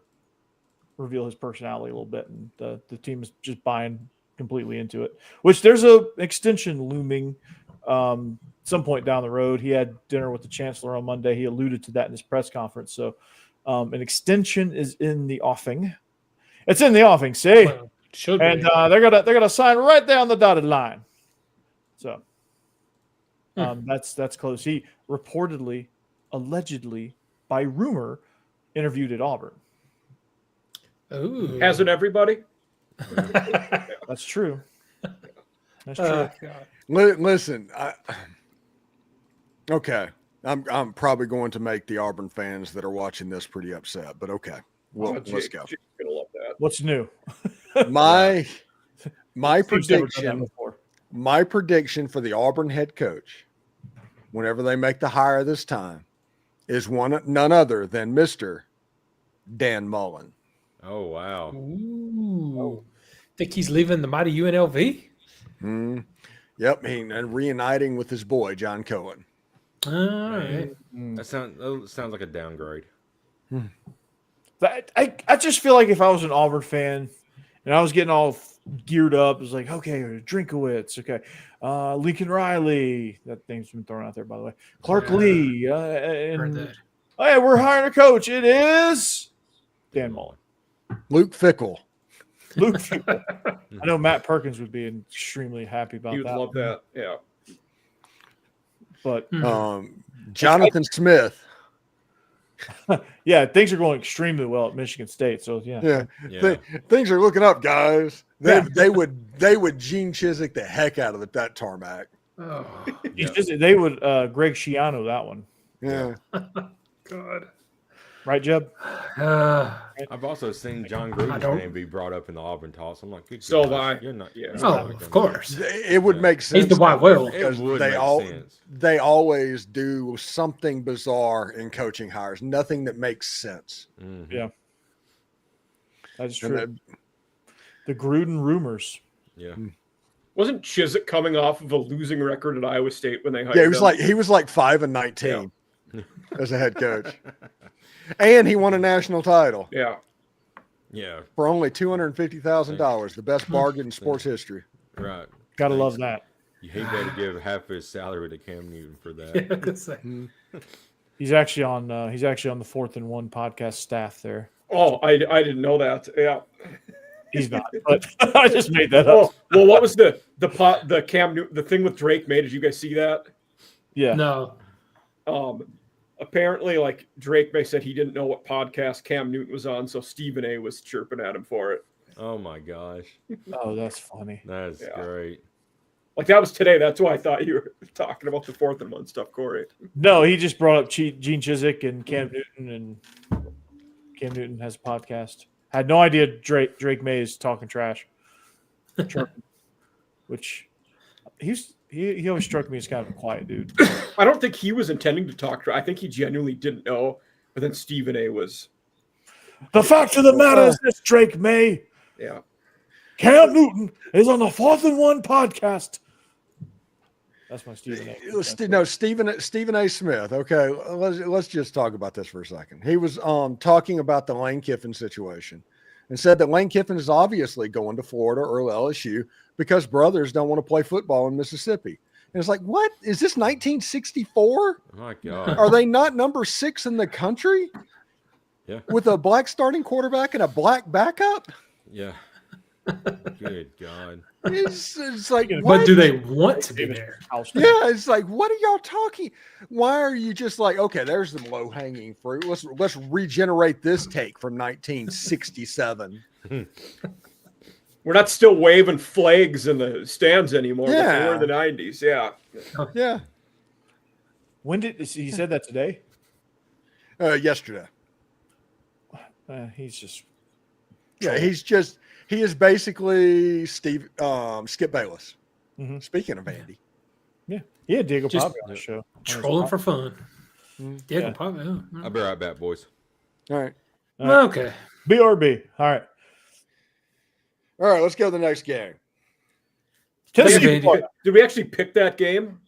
[SPEAKER 1] reveal his personality a little bit, and the team is just buying completely into it, which there's an extension looming some point down the road. He had dinner with the chancellor on Monday. He alluded to that in his press conference. So, an extension is in the offing. It's in the offing, see?
[SPEAKER 3] Well,
[SPEAKER 1] and they're gonna sign right there on the dotted line. So that's close. He reportedly, allegedly, by rumor, interviewed at Auburn.
[SPEAKER 3] Ooh.
[SPEAKER 5] Hasn't everybody?
[SPEAKER 1] That's true. That's true.
[SPEAKER 4] Listen, okay. I'm probably going to make the Auburn fans that are watching this pretty upset, but okay. Well, let's go.
[SPEAKER 5] Jake's gonna love that.
[SPEAKER 1] What's new?
[SPEAKER 4] My
[SPEAKER 1] Steve's never done that before.
[SPEAKER 4] My prediction for the Auburn head coach, whenever they make the hire this time, is none other than Mr. Dan Mullen.
[SPEAKER 2] Oh, wow.
[SPEAKER 3] Ooh. Think he's leaving the mighty UNLV?
[SPEAKER 4] Yep, and reuniting with his boy, John Cohen.
[SPEAKER 3] All right.
[SPEAKER 2] That sounds like a downgrade.
[SPEAKER 1] I just feel like if I was an Auburn fan and I was getting all geared up, it was like, okay, Drinkowitz, okay, Lincoln Riley, that thing's been thrown out there, by the way, Clark Lee, and hey, we're hiring a coach. It is Dan Mullen.
[SPEAKER 4] Luke Fickell.
[SPEAKER 1] I know Matt Perkins would be extremely happy about that.
[SPEAKER 5] He would love that, yeah.
[SPEAKER 1] But
[SPEAKER 4] Jonathan Smith.
[SPEAKER 1] Yeah, things are going extremely well at Michigan State. So yeah.
[SPEAKER 4] Things are looking up, guys. They would Gene Chizik the heck out of that tarmac.
[SPEAKER 3] Oh,
[SPEAKER 1] They would Greg Schiano that one.
[SPEAKER 4] Yeah.
[SPEAKER 3] God.
[SPEAKER 1] Right, Jeb?
[SPEAKER 2] I've also seen John Gruden's name be brought up in the Auburn toss. I'm like,
[SPEAKER 5] so have I.
[SPEAKER 2] You're not. Yeah.
[SPEAKER 3] Of course.
[SPEAKER 4] It would make sense.
[SPEAKER 3] He's the white whale.
[SPEAKER 4] Because
[SPEAKER 2] sense.
[SPEAKER 4] They always do something bizarre in coaching hires. Nothing that makes sense.
[SPEAKER 2] Mm-hmm.
[SPEAKER 1] Yeah. That's true. The Gruden rumors.
[SPEAKER 2] Yeah.
[SPEAKER 5] Wasn't Chizik coming off of a losing record at Iowa State when they hired
[SPEAKER 4] Yeah,
[SPEAKER 5] him?
[SPEAKER 4] he was like 5-19 as a head coach. And he won a national title.
[SPEAKER 5] Yeah.
[SPEAKER 2] Yeah.
[SPEAKER 4] For only $250,000, the best bargain in sports history.
[SPEAKER 2] Right.
[SPEAKER 1] Gotta love that.
[SPEAKER 2] You hate that to give half his salary to Cam Newton for that.
[SPEAKER 1] He's actually on the 4th and 1 podcast staff there.
[SPEAKER 5] Oh, I didn't know that. Yeah.
[SPEAKER 1] He's not, but I just made that up.
[SPEAKER 5] Well, what was the Cam Newton, the thing with Drake made? Did you guys see that?
[SPEAKER 1] Yeah.
[SPEAKER 3] No.
[SPEAKER 5] Apparently, like Drake May said he didn't know what podcast Cam Newton was on, so Stephen A was chirping at him for it.
[SPEAKER 2] Oh my gosh.
[SPEAKER 1] Oh, that's funny.
[SPEAKER 2] That's great.
[SPEAKER 5] Like that was today. That's why I thought you were talking about the 4th and 1 stuff, Corey.
[SPEAKER 1] No, he just brought up Gene Chizik and Cam Newton, and Cam Newton has a podcast. Had no idea Drake May is talking trash. Which he always struck me as kind of a quiet dude.
[SPEAKER 5] I don't think he was intending to talk. I think he genuinely didn't know. But then Stephen A was.
[SPEAKER 1] The fact of the matter is this, Drake May.
[SPEAKER 5] Yeah.
[SPEAKER 1] Cam Newton is on the 4th and 1 podcast. That's my Stephen A.
[SPEAKER 4] No, Stephen A. Smith. Okay, let's just talk about this for a second. He was talking about the Lane Kiffin situation and said that Lane Kiffin is obviously going to Florida or LSU because brothers don't want to play football in Mississippi. And it's like, what? Is this 1964?
[SPEAKER 2] Oh my God.
[SPEAKER 4] Are they not number 6 in the country?
[SPEAKER 2] Yeah.
[SPEAKER 4] With a black starting quarterback and a black backup?
[SPEAKER 2] Yeah. Good God.
[SPEAKER 4] It's like,
[SPEAKER 3] but do they want to be there?
[SPEAKER 4] Yeah, it's like, what are y'all talking? Why are you just like, okay, there's the low hanging fruit. Let's regenerate this take from 1967.
[SPEAKER 5] We're not still waving flags in the stands anymore.
[SPEAKER 4] Yeah.
[SPEAKER 5] Like we're in the 90s. Yeah.
[SPEAKER 4] Yeah.
[SPEAKER 1] When did he said that today?
[SPEAKER 4] Yesterday.
[SPEAKER 1] He's just.
[SPEAKER 4] Yeah, he is basically Skip Bayless.
[SPEAKER 1] Mm-hmm.
[SPEAKER 4] Speaking of Andy.
[SPEAKER 1] Yeah. Yeah, Diego
[SPEAKER 3] Just
[SPEAKER 1] Pavia on the show.
[SPEAKER 3] Trolling for fun. Diego
[SPEAKER 1] Yeah.
[SPEAKER 3] Pavia.
[SPEAKER 2] I'll be right back, boys.
[SPEAKER 4] All right.
[SPEAKER 3] Okay.
[SPEAKER 1] BRB. All right.
[SPEAKER 4] All right, let's go to the next game.
[SPEAKER 1] Tennessee.
[SPEAKER 5] Did we actually pick that game?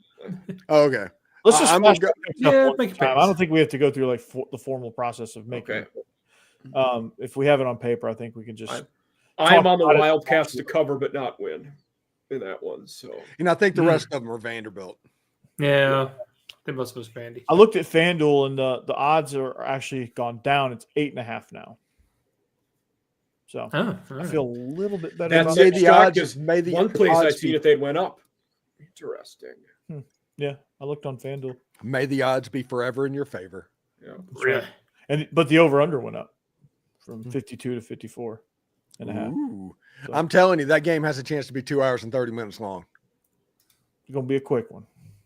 [SPEAKER 4] Oh, okay.
[SPEAKER 1] Let's just
[SPEAKER 4] I'm
[SPEAKER 1] flash
[SPEAKER 4] gonna
[SPEAKER 1] picks up one
[SPEAKER 3] make it
[SPEAKER 1] time.
[SPEAKER 3] pace.
[SPEAKER 1] I don't think we have to go through like the formal process of making
[SPEAKER 5] Okay.
[SPEAKER 1] it. If we have it on paper, I think we can just.
[SPEAKER 5] I am on the
[SPEAKER 1] about it.
[SPEAKER 5] Wildcats to cover but not win in that one. So
[SPEAKER 4] And I think the rest of them are Vanderbilt.
[SPEAKER 3] Yeah. They must have Vandy.
[SPEAKER 1] I looked at FanDuel and the odds are actually gone down. It's 8.5 now. So I feel a little bit better
[SPEAKER 5] that's
[SPEAKER 1] about
[SPEAKER 4] Made
[SPEAKER 1] it.
[SPEAKER 4] the odds. Made the
[SPEAKER 5] one place I
[SPEAKER 4] odds
[SPEAKER 5] seen
[SPEAKER 4] be,
[SPEAKER 5] it they'd went up. Interesting.
[SPEAKER 1] Yeah, I looked on FanDuel.
[SPEAKER 4] May the odds be forever in your favor.
[SPEAKER 5] Yeah.
[SPEAKER 3] Really?
[SPEAKER 1] But the over-under went up from 52 to 54 and a half.
[SPEAKER 4] Ooh.
[SPEAKER 1] So-
[SPEAKER 4] I'm telling you, that game has a chance to be 2 hours and 30 minutes long.
[SPEAKER 1] It's going to be a quick one.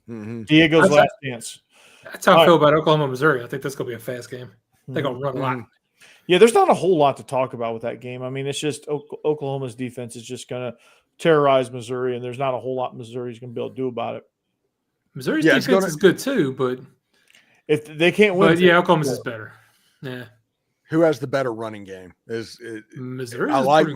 [SPEAKER 4] Mm-hmm.
[SPEAKER 1] Diego's last chance.
[SPEAKER 3] That's how I feel about Oklahoma, Missouri. I think that's going to be a fast game. They're going to run a lot.
[SPEAKER 1] Yeah, there's not a whole lot to talk about with that game. I mean, it's just Oklahoma's defense is just going to terrorize Missouri, and there's not a whole lot Missouri's going to be able to do about it.
[SPEAKER 3] Missouri's defense is good too, but
[SPEAKER 1] if they can't win,
[SPEAKER 3] Oklahoma's is better. Yeah.
[SPEAKER 4] Who has the better running game?
[SPEAKER 3] Missouri?
[SPEAKER 4] I like.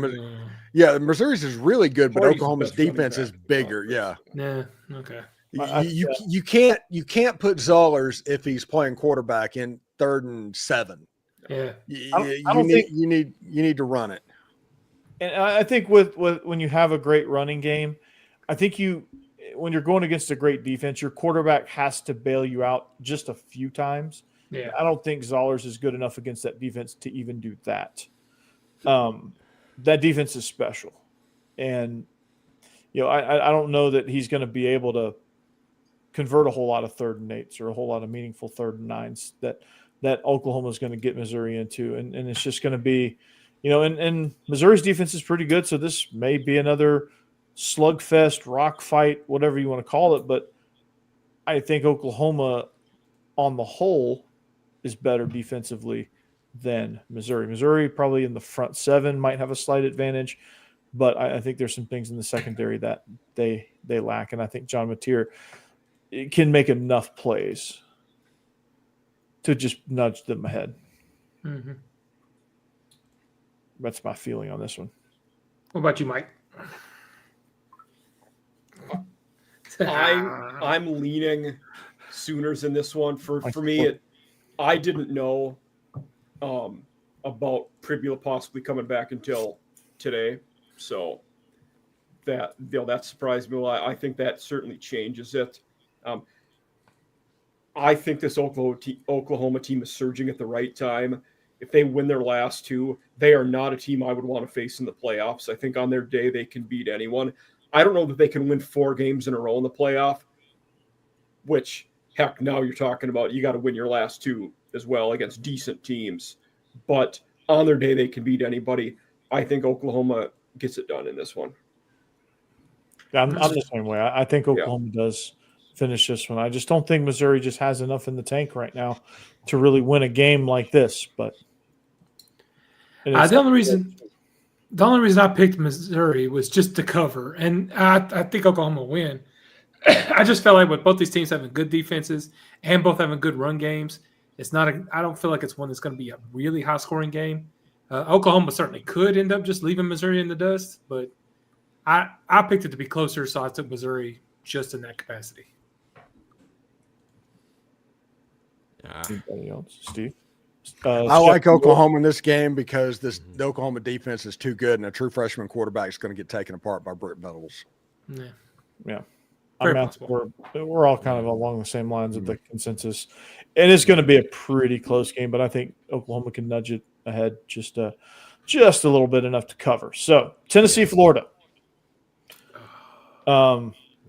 [SPEAKER 4] Missouri's is really good, but Oklahoma's defense is bigger. Yeah.
[SPEAKER 3] Yeah. Okay.
[SPEAKER 4] You can't put Zollers if he's playing quarterback in 3rd and 7.
[SPEAKER 3] Yeah.
[SPEAKER 4] You need to run it.
[SPEAKER 1] And I think with when you have a great running game, I think when you're going against a great defense, your quarterback has to bail you out just a few times.
[SPEAKER 3] Yeah.
[SPEAKER 1] I don't think Zollers is good enough against that defense to even do that. That defense is special. And, I don't know that he's going to be able to convert a whole lot of 3rd and 8s or a whole lot of meaningful 3rd and 9s that Oklahoma is going to get Missouri into. And it's just going to be, and Missouri's defense is pretty good. So this may be another slugfest, rock fight, whatever you want to call it. But I think Oklahoma on the whole is better defensively than Missouri. Missouri probably in the front 7 might have a slight advantage, but I think there's some things in the secondary that they lack. And I think John Mateer can make enough plays to just nudge them ahead.
[SPEAKER 3] Mm-hmm.
[SPEAKER 1] That's my feeling on this one.
[SPEAKER 3] What about you, Mike?
[SPEAKER 5] I'm leaning Sooners in this one. For me, I didn't know about Pribula possibly coming back until today, so that surprised me. I think that certainly changes it. I think this Oklahoma team is surging at the right time. If they win their last 2, they are not a team I would want to face in the playoffs. I think on their day they can beat anyone. I don't know that they can win 4 games in a row in the playoff, which, heck, now you're talking about you got to win your last 2 as well against decent teams. But on their day, they can beat anybody. I think Oklahoma gets it done in this one.
[SPEAKER 1] Yeah, I'm the same way. I think Oklahoma does finish this one. I just don't think Missouri just has enough in the tank right now to really win a game like this. But
[SPEAKER 3] the only reason I picked Missouri was just to cover, and I think Oklahoma will win. I just felt like with both these teams having good defenses and both having good run games, I don't feel like it's one that's going to be a really high scoring game. Oklahoma certainly could end up just leaving Missouri in the dust, but I picked it to be closer, so I took Missouri just in that capacity.
[SPEAKER 1] Anybody else? Steve?
[SPEAKER 4] I like Oklahoma in this game because the Oklahoma defense is too good, and a true freshman quarterback is going to get taken apart by Britt Venables.
[SPEAKER 1] Yeah. We're all kind of along the same lines of the consensus. And it's going to be a pretty close game, but I think Oklahoma can nudge it ahead just a little bit, enough to cover. So, Tennessee, Florida.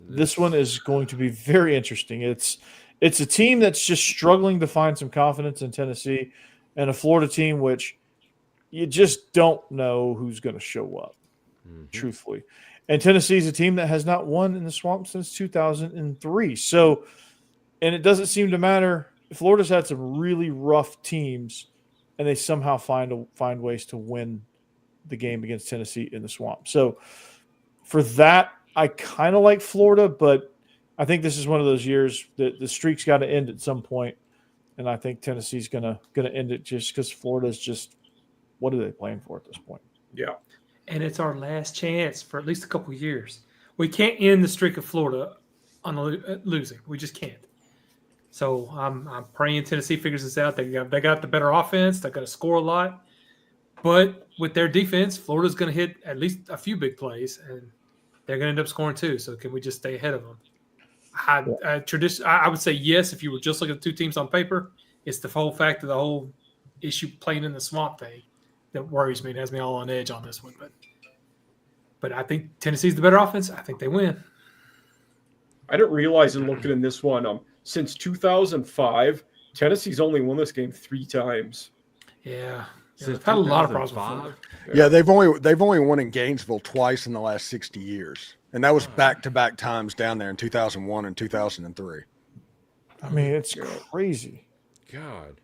[SPEAKER 1] This one is going to be very interesting. It's a team that's just struggling to find some confidence in Tennessee, and a Florida team which you just don't know who's going to show up, truthfully. And Tennessee is a team that has not won in the Swamp since 2003. So, and it doesn't seem to matter. Florida's had some really rough teams, and they somehow find ways to win the game against Tennessee in the Swamp. So, for that, I kind of like Florida, but I think this is one of those years that the streak's got to end at some point, and I think Tennessee's gonna end it just because Florida's just, what are they playing for at this point?
[SPEAKER 5] Yeah.
[SPEAKER 3] And it's our last chance for at least a couple of years. We can't end the streak of Florida on losing. We just can't. So I'm praying Tennessee figures this out. They got the better offense. They're going to score a lot. But with their defense, Florida's going to hit at least a few big plays, and they're going to end up scoring too. So can we just stay ahead of them? I would say yes if you were just looking at 2 teams on paper. It's the whole fact of the whole issue playing in the Swamp thing that worries me and has me all on edge on this one. But I think Tennessee's the better offense. I think they win.
[SPEAKER 5] I didn't realize in looking in this one, since 2005, Tennessee's only won this game 3 times.
[SPEAKER 3] Yeah. They've had a lot of problems.
[SPEAKER 4] Yeah, they've only won in Gainesville twice in the last 60 years. And that was back-to-back times down there in 2001 and 2003.
[SPEAKER 1] I mean, it's crazy.
[SPEAKER 2] God.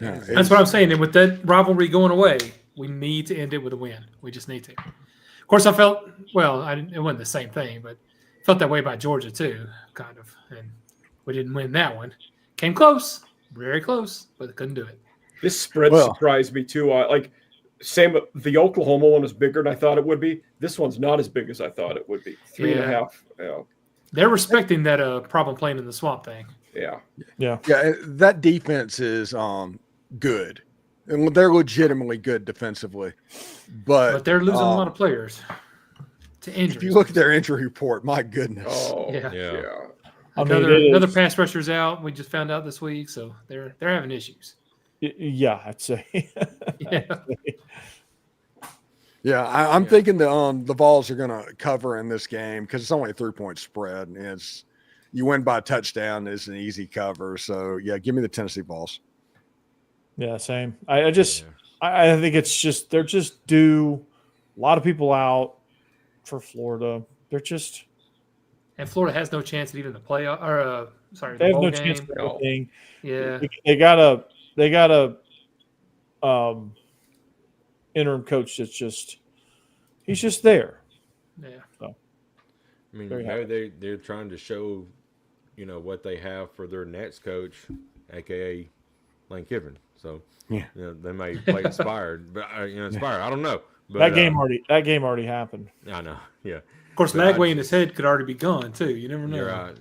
[SPEAKER 4] Yeah,
[SPEAKER 3] That's what I'm saying. And with that rivalry going away, we need to end it with a win. We just need to. Of course, I felt, it wasn't the same thing, but felt that way about Georgia too, kind of. And we didn't win that one. Came close, very close, but couldn't do it.
[SPEAKER 5] This spread surprised me too. Same, the Oklahoma one was bigger than I thought it would be. This one's not as big as I thought it would be. 3.5. Yeah.
[SPEAKER 3] They're respecting that problem playing in the swamp thing.
[SPEAKER 5] Yeah.
[SPEAKER 4] That defense is good, and they're legitimately good defensively, but
[SPEAKER 3] they're losing a lot of players to injuries.
[SPEAKER 4] If you look at their injury report, my goodness.
[SPEAKER 5] Oh
[SPEAKER 2] yeah.
[SPEAKER 3] Another pass rusher's out. We just found out this week, so they're having issues.
[SPEAKER 1] Yeah, I'd say.
[SPEAKER 4] I'm thinking the Vols are going to cover in this game because it's only a 3-point spread, and you win by a touchdown is an easy cover. So give me the Tennessee Vols.
[SPEAKER 1] Yeah, same. I think it's just they're just due. A lot of people out for Florida. They're just.
[SPEAKER 3] And Florida has no chance at even the playoff.
[SPEAKER 1] They have no
[SPEAKER 3] game.
[SPEAKER 1] chance for anything.
[SPEAKER 3] Yeah,
[SPEAKER 1] they got a interim coach that's he's just there.
[SPEAKER 3] Yeah.
[SPEAKER 1] So,
[SPEAKER 2] I mean, maybe they're trying to show, what they have for their next coach, aka Lane Kiffin. So they may play inspired, but inspired. I don't know. But,
[SPEAKER 1] that game already happened.
[SPEAKER 2] I know. Yeah.
[SPEAKER 3] Of course, Magway in his head could already be gone too. You never know.
[SPEAKER 2] You're right.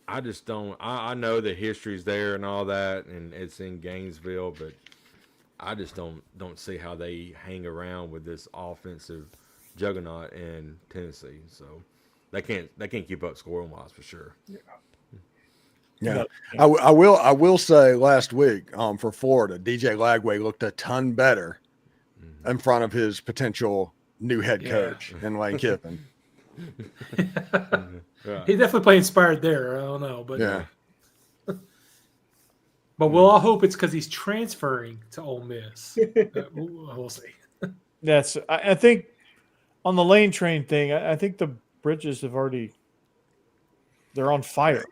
[SPEAKER 2] I just don't. I know the history's there and all that, and it's in Gainesville, but I just don't see how they hang around with this offensive juggernaut in Tennessee. So they can't keep up scoring wise for sure.
[SPEAKER 4] Yeah. I will say last week for Florida, DJ Lagway looked a ton better in front of his potential new head coach in Lane Kiffin.
[SPEAKER 3] He definitely played inspired there. I don't know, but but we'll all hope it's because he's transferring to Ole Miss. We'll see.
[SPEAKER 1] I think on the Lane Train thing, I think the bridges they're on fire.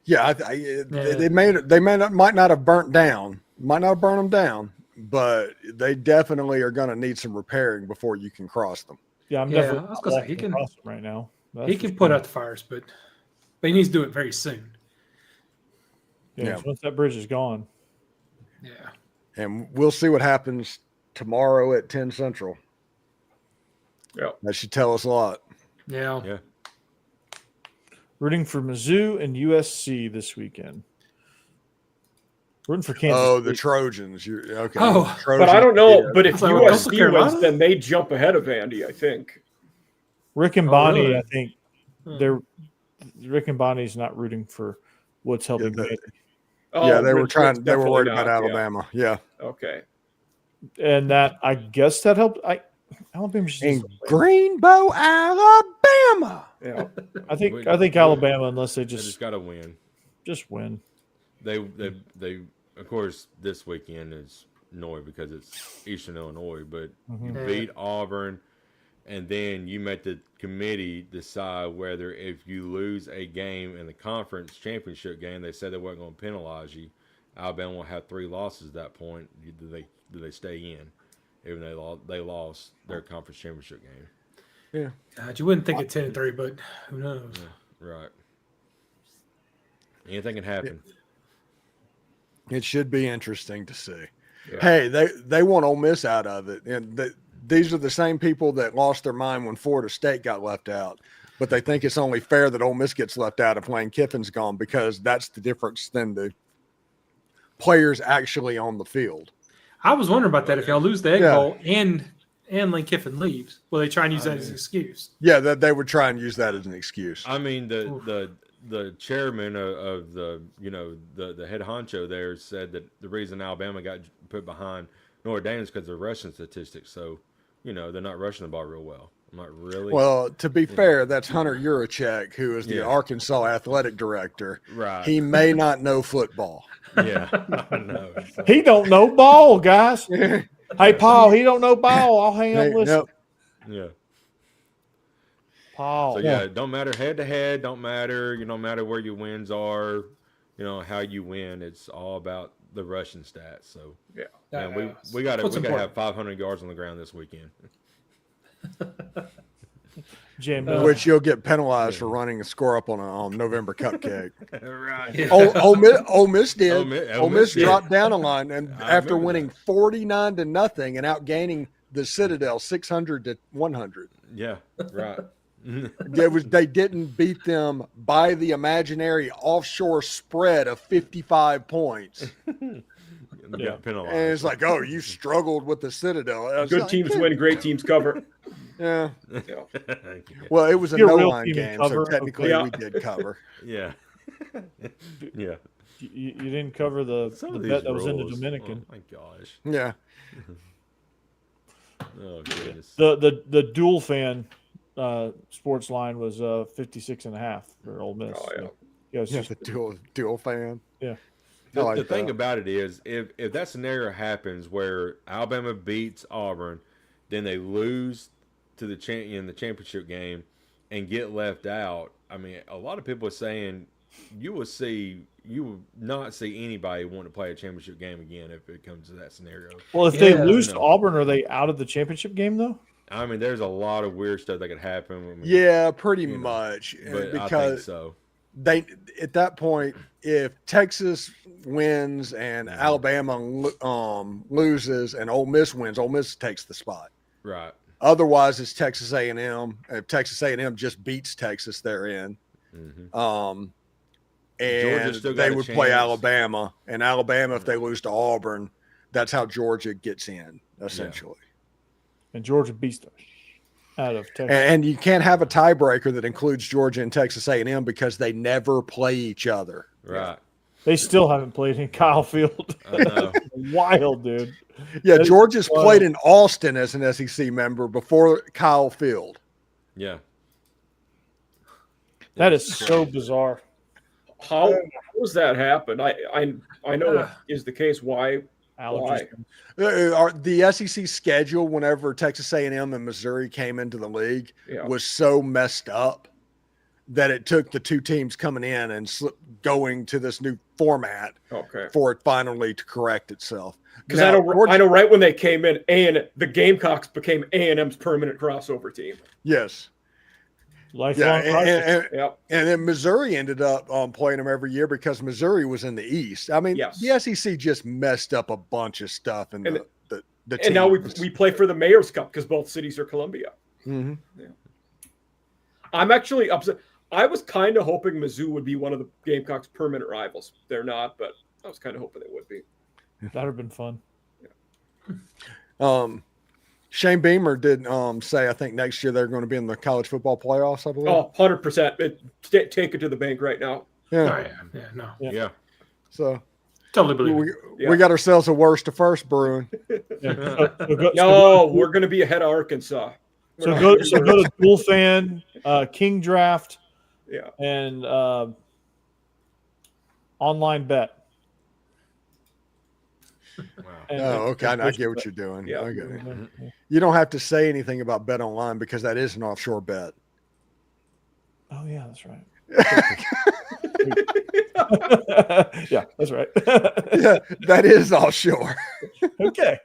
[SPEAKER 4] Yeah, they might not have burnt them down, but they definitely are going to need some repairing before you can cross them.
[SPEAKER 1] Yeah, I'm definitely. I was going to say he can cross them right now.
[SPEAKER 3] He can put out the fires, but he needs to do it very soon.
[SPEAKER 1] Yeah, once that bridge is gone.
[SPEAKER 3] Yeah,
[SPEAKER 4] and we'll see what happens tomorrow at 10 Central.
[SPEAKER 5] Yeah,
[SPEAKER 4] that should tell us a lot.
[SPEAKER 3] Yeah.
[SPEAKER 1] Rooting for Mizzou and USC this weekend. Rooting for Kansas.
[SPEAKER 4] Oh, the Trojans. Okay.
[SPEAKER 3] Oh,
[SPEAKER 5] but I don't know. Yeah. But if USC wins, then they jump ahead of Vandy, I think.
[SPEAKER 1] Rick and Bonnie, really? I think Rick and Bonnie's not rooting for what's helping Vandy.
[SPEAKER 4] They were trying. They were worried about Alabama. Yeah.
[SPEAKER 5] Okay.
[SPEAKER 1] And that, I guess that helped. Alabama
[SPEAKER 4] in Greenbow, Alabama.
[SPEAKER 5] Yeah.
[SPEAKER 1] I think Alabama, unless they just
[SPEAKER 2] got to win.
[SPEAKER 1] Just win.
[SPEAKER 2] They of course this weekend is Illinois because it's Eastern Illinois, but you beat Auburn, and then you make the committee decide whether if you lose a game in the conference championship game, they said they weren't going to penalize you. Alabama will have 3 losses at that point. Do they stay in? Even though they lost their conference championship game.
[SPEAKER 4] Yeah.
[SPEAKER 3] God, you wouldn't think it 10-3, but who knows?
[SPEAKER 2] Yeah, right. Anything can happen.
[SPEAKER 4] It should be interesting to see. Yeah. Hey, they want Ole Miss out of it. And these are the same people that lost their mind when Florida State got left out. But they think it's only fair that Ole Miss gets left out if Lane Kiffin's gone because that's the difference than the players actually on the field.
[SPEAKER 3] I was wondering about that. If y'all lose the Egg Bowl and Lane Kiffin leaves, will they try and use that as an excuse?
[SPEAKER 4] Yeah, they would try and use that as an excuse.
[SPEAKER 2] I mean, the chairman of the the head honcho there said that the reason Alabama got put behind Notre Dame is because of their rushing statistics. So, they're not rushing the ball real well. I'm not really.
[SPEAKER 4] Well, to be fair, that's Hunter Yurachek, who is the Arkansas athletic director.
[SPEAKER 2] Right.
[SPEAKER 4] He may not know football.
[SPEAKER 2] Yeah, I know.
[SPEAKER 1] He don't know ball, guys. Hey, Paul, he don't know ball. I'll hang on. Listen.
[SPEAKER 2] Yeah.
[SPEAKER 1] Paul.
[SPEAKER 2] So it don't matter head to head. Don't matter. No matter where your wins are. how you win. It's all about the rushing stats. So
[SPEAKER 5] yeah,
[SPEAKER 2] we got to have 500 yards on the ground this weekend.
[SPEAKER 4] Which you'll get penalized for running a score up on November cupcake.
[SPEAKER 2] Right.
[SPEAKER 4] Yeah. Ole Miss did. Ole Miss dropped down a line, and after winning 49-0 and outgaining the Citadel 600-100.
[SPEAKER 2] Yeah, right.
[SPEAKER 4] They didn't beat them by the imaginary offshore spread of 55 points.
[SPEAKER 2] Penalized.
[SPEAKER 4] And it's like, oh, you struggled with the Citadel.
[SPEAKER 5] Good teams win, great teams cover.
[SPEAKER 4] Yeah. Well, it was a no-line game, so technically we did cover.
[SPEAKER 2] Yeah. Yeah.
[SPEAKER 1] You didn't cover the bet that was in the Dominican.
[SPEAKER 2] Oh, my gosh.
[SPEAKER 4] Yeah.
[SPEAKER 2] Oh, goodness.
[SPEAKER 1] The dual fan sports line was 56.5 for Ole Miss.
[SPEAKER 5] Oh, yeah.
[SPEAKER 4] The dual fan.
[SPEAKER 1] Yeah.
[SPEAKER 2] The thing about it is, if that scenario happens where Alabama beats Auburn, then they lose to the championship game and get left out. I mean, a lot of people are saying you will not see anybody want to play a championship game again if it comes to that scenario.
[SPEAKER 1] Well, if they lose to Auburn, are they out of the championship game though?
[SPEAKER 2] I mean, there's a lot of weird stuff that could happen.
[SPEAKER 4] Pretty much.
[SPEAKER 2] But
[SPEAKER 4] because
[SPEAKER 2] I think so.
[SPEAKER 4] They at that point, if Texas wins and Alabama loses and Ole Miss wins, Ole Miss takes the spot.
[SPEAKER 2] Right.
[SPEAKER 4] Otherwise, it's Texas A&M. If Texas A&M just beats Texas, they're in.
[SPEAKER 2] Mm-hmm.
[SPEAKER 4] And they would play Alabama. And Alabama, if they lose to Auburn, that's how Georgia gets in, essentially.
[SPEAKER 1] Yeah. And Georgia beats them out of Texas.
[SPEAKER 4] And you can't have a tiebreaker that includes Georgia and Texas A&M because they never play each other.
[SPEAKER 2] Right.
[SPEAKER 1] They still haven't played in Kyle Field.
[SPEAKER 2] I know.
[SPEAKER 1] Wild, dude.
[SPEAKER 4] Yeah, Georgia's played in Austin as an SEC member before Kyle Field.
[SPEAKER 2] Yeah.
[SPEAKER 1] That is so bizarre.
[SPEAKER 5] How does that happen? I know that is the case. Why?
[SPEAKER 4] The SEC schedule, whenever Texas A&M and Missouri came into the league, was so messed up that it took the two teams coming in and going to this new format for it finally to correct itself.
[SPEAKER 5] Because I know right when they came in, and the Gamecocks became A&M's permanent crossover team.
[SPEAKER 4] Yes.
[SPEAKER 1] Lifelong
[SPEAKER 4] and then Missouri ended up playing them every year because Missouri was in the East. I mean, the SEC just messed up a bunch of stuff. And
[SPEAKER 5] now we play for the Mayor's Cup because both cities are Columbia.
[SPEAKER 4] Mm-hmm.
[SPEAKER 5] Yeah. I'm actually upset. I was kind of hoping Mizzou would be one of the Gamecocks' permanent rivals. They're not, but I was kind of hoping they would be.
[SPEAKER 1] That would have been fun.
[SPEAKER 5] Yeah.
[SPEAKER 4] Shane Beamer did say, I think next year they're going to be in the college football playoffs, I believe.
[SPEAKER 5] Oh, 100%. Take it to the bank right now.
[SPEAKER 4] Yeah.
[SPEAKER 2] Yeah.
[SPEAKER 4] So
[SPEAKER 3] totally believe
[SPEAKER 4] we got ourselves a worst to first brewing.
[SPEAKER 5] No, we're going to be ahead of Arkansas.
[SPEAKER 1] So go to Dual Fan, King Draft, and online bet.
[SPEAKER 2] Wow.
[SPEAKER 4] Okay. I get what you're doing.
[SPEAKER 5] Yeah.
[SPEAKER 4] I get it. You don't have to say anything about Bet Online because that is an offshore bet.
[SPEAKER 1] Oh, yeah, that's right. Yeah, that's right.
[SPEAKER 4] Yeah, that is offshore.
[SPEAKER 1] Okay.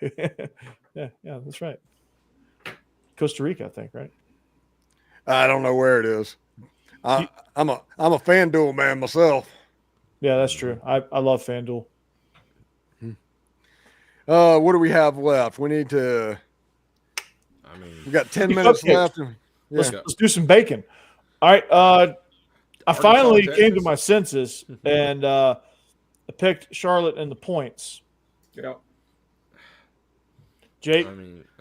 [SPEAKER 1] Yeah, that's right. Costa Rica, I think, right?
[SPEAKER 4] I don't know where it is. I'm a FanDuel man myself.
[SPEAKER 1] Yeah, that's true. I love FanDuel.
[SPEAKER 4] What do we have left? We need to.
[SPEAKER 2] I mean,
[SPEAKER 4] we got 10 minutes left. Yeah.
[SPEAKER 1] Let's do some bacon. All right. I finally came to my senses and I picked Charlotte and the points.
[SPEAKER 5] Yeah.
[SPEAKER 1] Jake,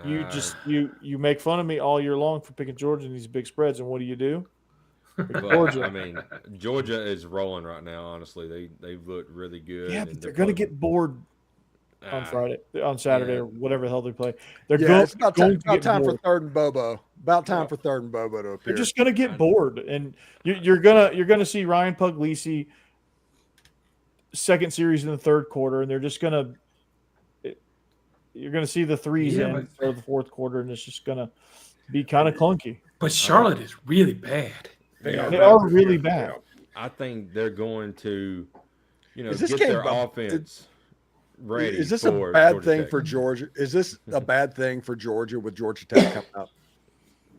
[SPEAKER 1] you make fun of me all year long for picking Georgia in these big spreads, and what do?
[SPEAKER 2] Georgia. I mean, Georgia is rolling right now. Honestly, they've looked really good.
[SPEAKER 1] Yeah, but they're going to get bored on Saturday, or whatever the hell they play.
[SPEAKER 4] It's about time for Third and Bobo. About time for Third and Bobo to appear.
[SPEAKER 1] They're just going to get bored, and you're gonna see Ryan Puglisi second series in the third quarter, and they're just gonna. You're going to see the threes in for the fourth quarter, and it's just going to be kind of clunky.
[SPEAKER 3] But Charlotte is really bad.
[SPEAKER 1] They are really bad.
[SPEAKER 2] I think they're going to get their offense ready.
[SPEAKER 4] Is this a bad thing for Georgia? Is this a bad thing for Georgia with Georgia Tech coming up?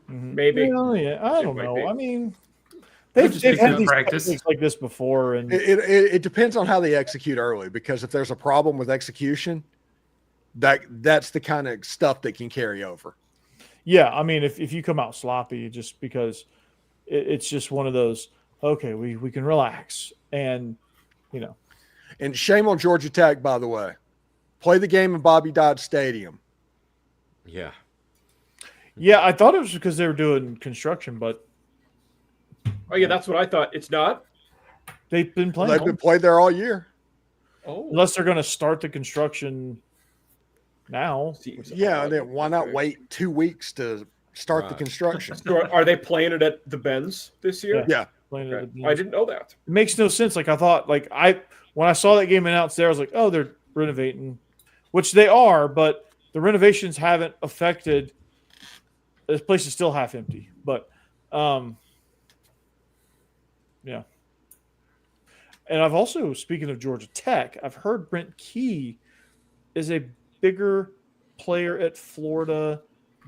[SPEAKER 5] Maybe.
[SPEAKER 1] Well, yeah, I don't know. I mean, they've had these techniques like this before, and
[SPEAKER 4] it depends on how they execute early. Because if there's a problem with execution, that's the kind of stuff that can carry over.
[SPEAKER 1] Yeah, I mean, if you come out sloppy, just because it's just one of those. Okay, we can relax, and
[SPEAKER 4] And shame on Georgia Tech, by the way. Play the game in Bobby Dodd Stadium.
[SPEAKER 2] Yeah.
[SPEAKER 1] Yeah, I thought it was because they were doing construction, but
[SPEAKER 5] oh yeah, that's what I thought. It's not.
[SPEAKER 1] They've been playing.
[SPEAKER 4] They've been played there all year.
[SPEAKER 5] Oh,
[SPEAKER 1] unless they're going to start the construction now.
[SPEAKER 4] Yeah, and then why not wait 2 weeks to start the construction?
[SPEAKER 5] So are they playing it at the Benz this year?
[SPEAKER 4] Yeah.
[SPEAKER 5] Okay. I didn't know that.
[SPEAKER 1] It makes no sense. Like I thought, when I saw that game announced there, I was like, oh, they're renovating, which they are, but the renovations haven't affected. This place is still half empty, but yeah. And I've also, speaking of Georgia Tech, I've heard Brent Key is a bigger player at Florida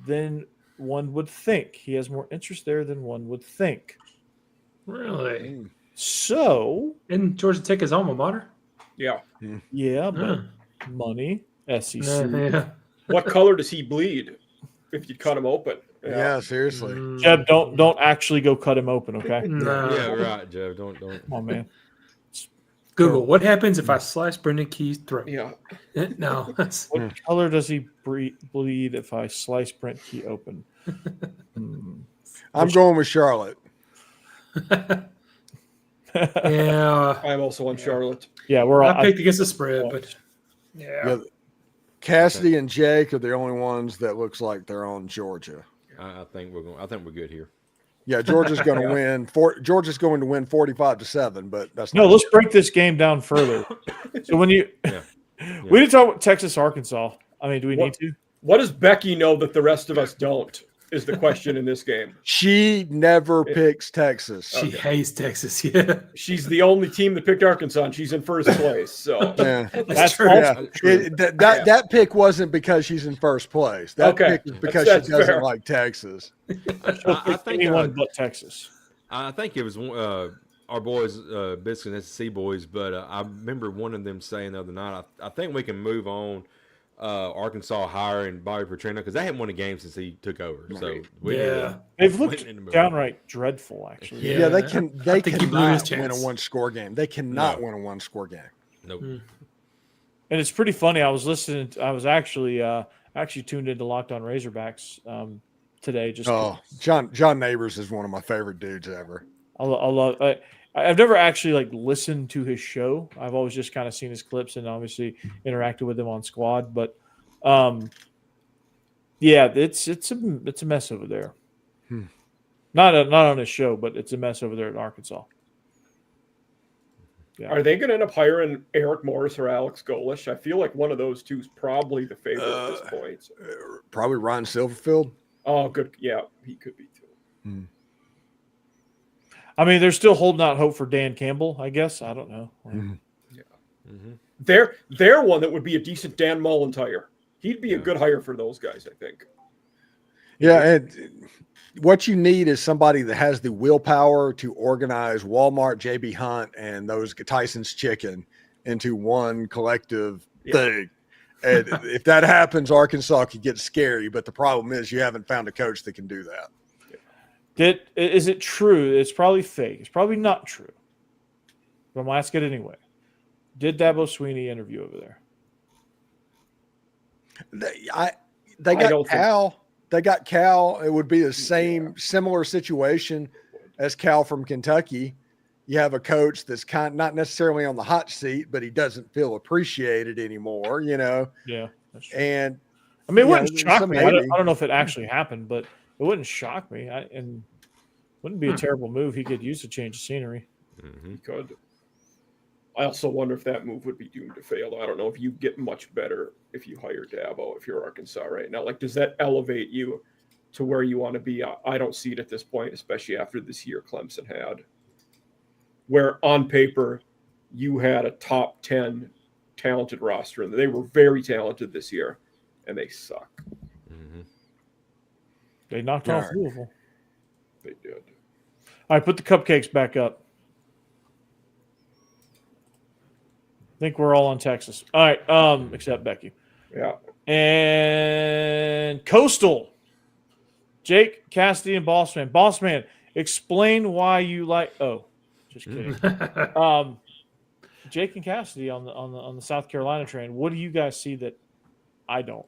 [SPEAKER 1] than one would think. He has more interest there than one would think.
[SPEAKER 3] Really?
[SPEAKER 1] So,
[SPEAKER 3] in Georgia Tech is alma mater?
[SPEAKER 5] Yeah.
[SPEAKER 1] Yeah, but money, SEC.
[SPEAKER 3] Yeah.
[SPEAKER 5] What color does he bleed if you cut him open?
[SPEAKER 4] Yeah, seriously.
[SPEAKER 1] Jeb, don't actually go cut him open, okay?
[SPEAKER 3] No.
[SPEAKER 2] Yeah, right, Jeb. Don't.
[SPEAKER 1] Come on, man.
[SPEAKER 3] Google, what happens if I slice Brendan Key's throat?
[SPEAKER 5] Yeah.
[SPEAKER 3] No.
[SPEAKER 1] What color does he bleed if I slice Brent Key open?
[SPEAKER 4] I'm going with Charlotte.
[SPEAKER 3] Yeah.
[SPEAKER 5] I'm also on Charlotte.
[SPEAKER 1] Yeah,
[SPEAKER 3] I picked against the spread, but yeah.
[SPEAKER 4] Cassidy and Jake are the only ones that looks like they're on Georgia.
[SPEAKER 2] I think we're good here.
[SPEAKER 4] Yeah, Georgia's going to win. Georgia's going to win 45-7, but that's
[SPEAKER 1] no. Let's break this game down further. So when we didn't talk about Texas, Arkansas. I mean, do we need to?
[SPEAKER 5] What does Becky know that the rest of us don't? Is the question in this game.
[SPEAKER 4] She never picks Texas.
[SPEAKER 3] She hates Texas. Yeah,
[SPEAKER 5] she's the only team that picked Arkansas, and she's in first place. So
[SPEAKER 4] yeah.
[SPEAKER 3] That's true.
[SPEAKER 4] Yeah. That pick wasn't because she's in first place. That pick is because she doesn't like Texas.
[SPEAKER 1] I think anyone but Texas.
[SPEAKER 2] I think it was our boys, Biscuit and SEC boys, but I remember one of them saying the other night, I think we can move on. Arkansas hiring Bobby Petrino because they haven't won a game since he took over. So
[SPEAKER 1] they've looked downright dreadful. Actually,
[SPEAKER 4] yeah, they cannot win a one-score game. They cannot win a one-score game.
[SPEAKER 2] Nope.
[SPEAKER 1] And it's pretty funny. I was listening. I was actually tuned into Locked On Razorbacks today. Just
[SPEAKER 4] John Neighbors is one of my favorite dudes ever.
[SPEAKER 1] I've never actually listened to his show. I've always just kind of seen his clips and obviously interacted with him on Squad. But it's a mess over there. Not on his show, but it's a mess over there at Arkansas. Yeah.
[SPEAKER 5] Are they going to end up hiring Eric Morris or Alex Golish? I feel like one of those two is probably the favorite at this point.
[SPEAKER 4] Probably Ryan Silverfield.
[SPEAKER 5] Oh, good. Yeah, he could be too.
[SPEAKER 1] I mean, they're still holding out hope for Dan Campbell, I guess. I don't know.
[SPEAKER 5] They're one that would be a decent Dan Mullen hire. He'd be a good hire for those guys, I think.
[SPEAKER 4] Yeah, and what you need is somebody that has the willpower to organize Walmart, JB Hunt, and those Tyson's Chicken into one collective thing. And if that happens, Arkansas could get scary. But the problem is you haven't found a coach that can do that.
[SPEAKER 1] Is it true? It's probably fake. It's probably not true. But I'm going to ask it anyway. Did Dabo Swinney interview over there?
[SPEAKER 4] They got Cal. They got Cal. It would be the similar situation as Cal from Kentucky. You have a coach that's not necessarily on the hot seat, but he doesn't feel appreciated anymore, Yeah,
[SPEAKER 1] that's true.
[SPEAKER 4] And
[SPEAKER 1] I mean, it wouldn't shock me. I don't know if it actually happened, but it wouldn't shock me. And wouldn't be a terrible move. He could use a change of scenery.
[SPEAKER 5] He could. I also wonder if that move would be doomed to fail. I don't know if you get much better if you hire Dabo if you're Arkansas right now. Does that elevate you to where you want to be? I don't see it at this point, especially after this year Clemson had, where on paper you had a top 10 talented roster, and they were very talented this year, and they suck.
[SPEAKER 2] Mm-hmm.
[SPEAKER 1] They knocked off Louisville.
[SPEAKER 5] They did.
[SPEAKER 1] All right, put the cupcakes back up. I think we're all on Texas. All right, except Becky.
[SPEAKER 5] Yeah.
[SPEAKER 1] And Coastal. Jake, Cassidy, and Bossman. Bossman, explain why you like. Oh, just kidding. Jake and Cassidy on the South Carolina train. What do you guys see that I don't?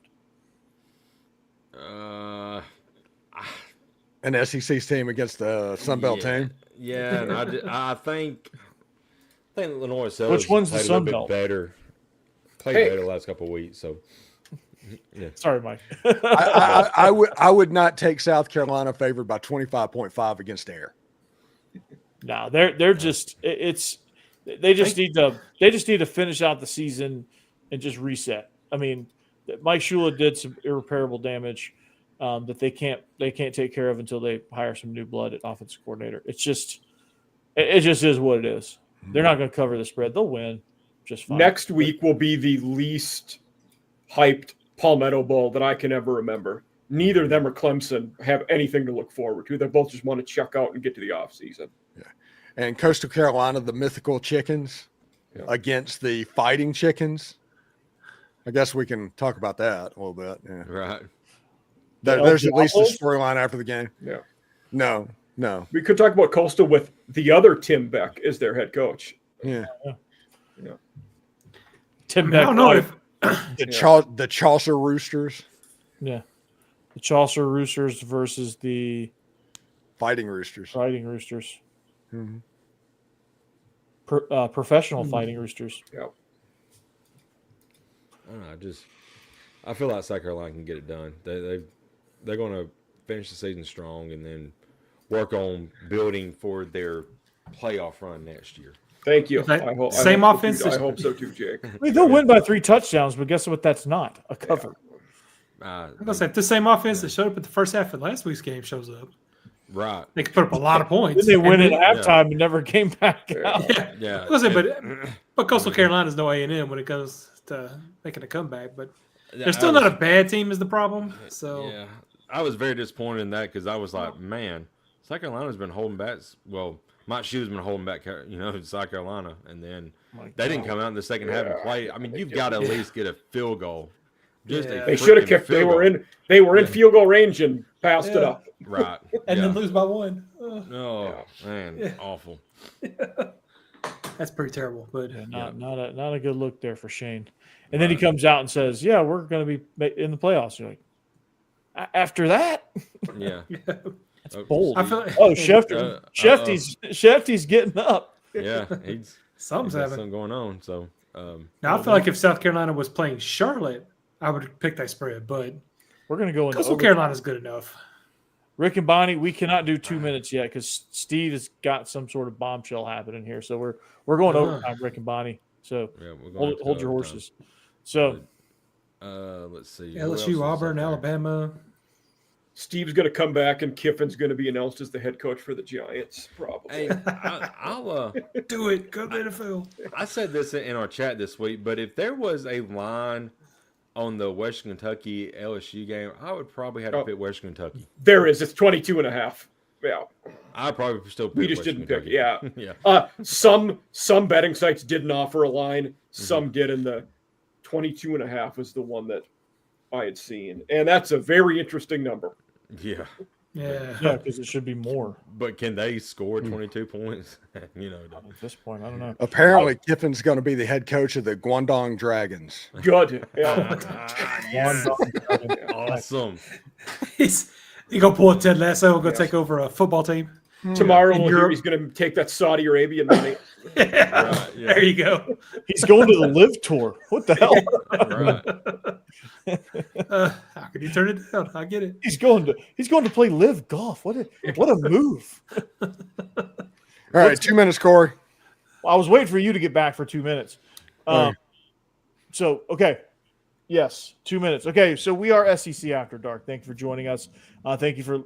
[SPEAKER 4] An SEC team against the Sun Belt team.
[SPEAKER 2] Yeah, and I think Illinois Southern
[SPEAKER 1] Which one's the
[SPEAKER 2] played a
[SPEAKER 1] Sun
[SPEAKER 2] little
[SPEAKER 1] Belt?
[SPEAKER 2] bit better. Played better the last couple of weeks. So, yeah.
[SPEAKER 1] Sorry, Mike.
[SPEAKER 4] I would not take South Carolina favored by 25.5 against Air.
[SPEAKER 1] No, they're just they just need to finish out the season and just reset. I mean, Mike Shula did some irreparable damage that they can't take care of until they hire some new blood at offensive coordinator. It just is what it is. They're not going to cover the spread. They'll win just fine.
[SPEAKER 5] Next week will be the least hyped Palmetto Bowl that I can ever remember. Neither of them or Clemson have anything to look forward to. They both just want to check out and get to the offseason.
[SPEAKER 4] Yeah. And Coastal Carolina, the mythical chickens against the fighting chickens. I guess we can talk about that a little bit. Yeah.
[SPEAKER 2] Right.
[SPEAKER 4] There's at least a storyline after the game.
[SPEAKER 5] Yeah.
[SPEAKER 4] No.
[SPEAKER 5] We could talk about Coastal with the other Tim Beck as their head coach.
[SPEAKER 4] Yeah.
[SPEAKER 1] Tim Beck.
[SPEAKER 3] I don't know if
[SPEAKER 4] the Chaucer Roosters.
[SPEAKER 1] Yeah. The Chaucer Roosters versus the
[SPEAKER 4] Fighting Roosters.
[SPEAKER 1] Mm-hmm. Professional Fighting Roosters.
[SPEAKER 5] Yeah.
[SPEAKER 2] I don't know. I feel like South Carolina can get it done. They're going to finish the season strong and then work on building for their playoff run next year.
[SPEAKER 5] Thank you.
[SPEAKER 3] I hope
[SPEAKER 5] so too, Jake.
[SPEAKER 1] I mean, they'll win by 3 touchdowns, but guess what? That's not a cover.
[SPEAKER 3] I'm going to say, if the same offense that showed up at the first half of last week's game shows up,
[SPEAKER 2] right,
[SPEAKER 3] they can put up a lot of points.
[SPEAKER 1] Then they win at halftime and never came back out.
[SPEAKER 2] Yeah.
[SPEAKER 3] I was gonna say, but Coastal Carolina's no A&M when it comes to making a comeback. But they're still not a bad team is the problem. So
[SPEAKER 2] yeah, I was very disappointed in that because I was like, man, South Carolina's been holding back. Well, Mike Shue's been holding back, South Carolina, and then they didn't come out in the second half and play. I mean, you've got to at least get a field goal.
[SPEAKER 5] They should have kicked. They were in field goal range and passed it up.
[SPEAKER 2] Right,
[SPEAKER 3] and then lose by 1.
[SPEAKER 2] Man, awful.
[SPEAKER 3] That's pretty terrible. But
[SPEAKER 1] not a good look there for Shane. And then he comes out and says, "Yeah, we're going to be in the playoffs." You're like, after that,
[SPEAKER 2] yeah.
[SPEAKER 1] That's bold.
[SPEAKER 3] I feel like,
[SPEAKER 1] Shefty's getting up.
[SPEAKER 2] Yeah,
[SPEAKER 3] something's
[SPEAKER 2] something going on. So
[SPEAKER 3] now I feel like if South Carolina was playing Charlotte, I would pick that spread. But
[SPEAKER 1] we're going to go into
[SPEAKER 3] Coastal Carolina's good enough.
[SPEAKER 1] Rick and Bonnie, we cannot do 2 minutes yet because Steve has got some sort of bombshell happening here. So we're going overtime, Rick and Bonnie. So hold your horses. So
[SPEAKER 2] let's see.
[SPEAKER 3] LSU, Auburn, Alabama.
[SPEAKER 5] Steve's going to come back, and Kiffin's going to be announced as the head coach for the Giants, probably.
[SPEAKER 2] Hey, I'll
[SPEAKER 3] do it. Go to the NFL.
[SPEAKER 2] I said this in our chat this week, but if there was a line on the Western Kentucky LSU game, I would probably have to pick Western Kentucky.
[SPEAKER 5] There is. It's 22.5. Yeah.
[SPEAKER 2] I probably still pick
[SPEAKER 5] We just
[SPEAKER 2] Western
[SPEAKER 5] didn't pick
[SPEAKER 2] Kentucky.
[SPEAKER 5] it. Yeah. Some betting sites didn't offer a line. Some did, and the 22.5 was the one that I had seen. And that's a very interesting number.
[SPEAKER 2] Yeah.
[SPEAKER 1] Yeah, because it should be more.
[SPEAKER 2] But can they score 22 points?
[SPEAKER 1] At this point, I don't know.
[SPEAKER 4] Apparently, Kiffin's going to be the head coach of the Guangdong Dragons.
[SPEAKER 5] Good. Yeah.
[SPEAKER 2] Yes. Awesome.
[SPEAKER 3] He's going to pull a Ted Lasso and go take over a football team.
[SPEAKER 5] Tomorrow he's going to take that Saudi Arabian money.
[SPEAKER 3] Right, There you go.
[SPEAKER 1] He's going to the Live Tour. What the hell?
[SPEAKER 3] How could you turn it down? I get it.
[SPEAKER 1] He's going to play Live Golf. What a move!
[SPEAKER 4] All right, 2 minutes, Corey.
[SPEAKER 1] Well, I was waiting for you to get back for 2 minutes. So okay. Yes, 2 minutes. Okay, so we are SEC After Dark. Thank you for joining us. Thank you for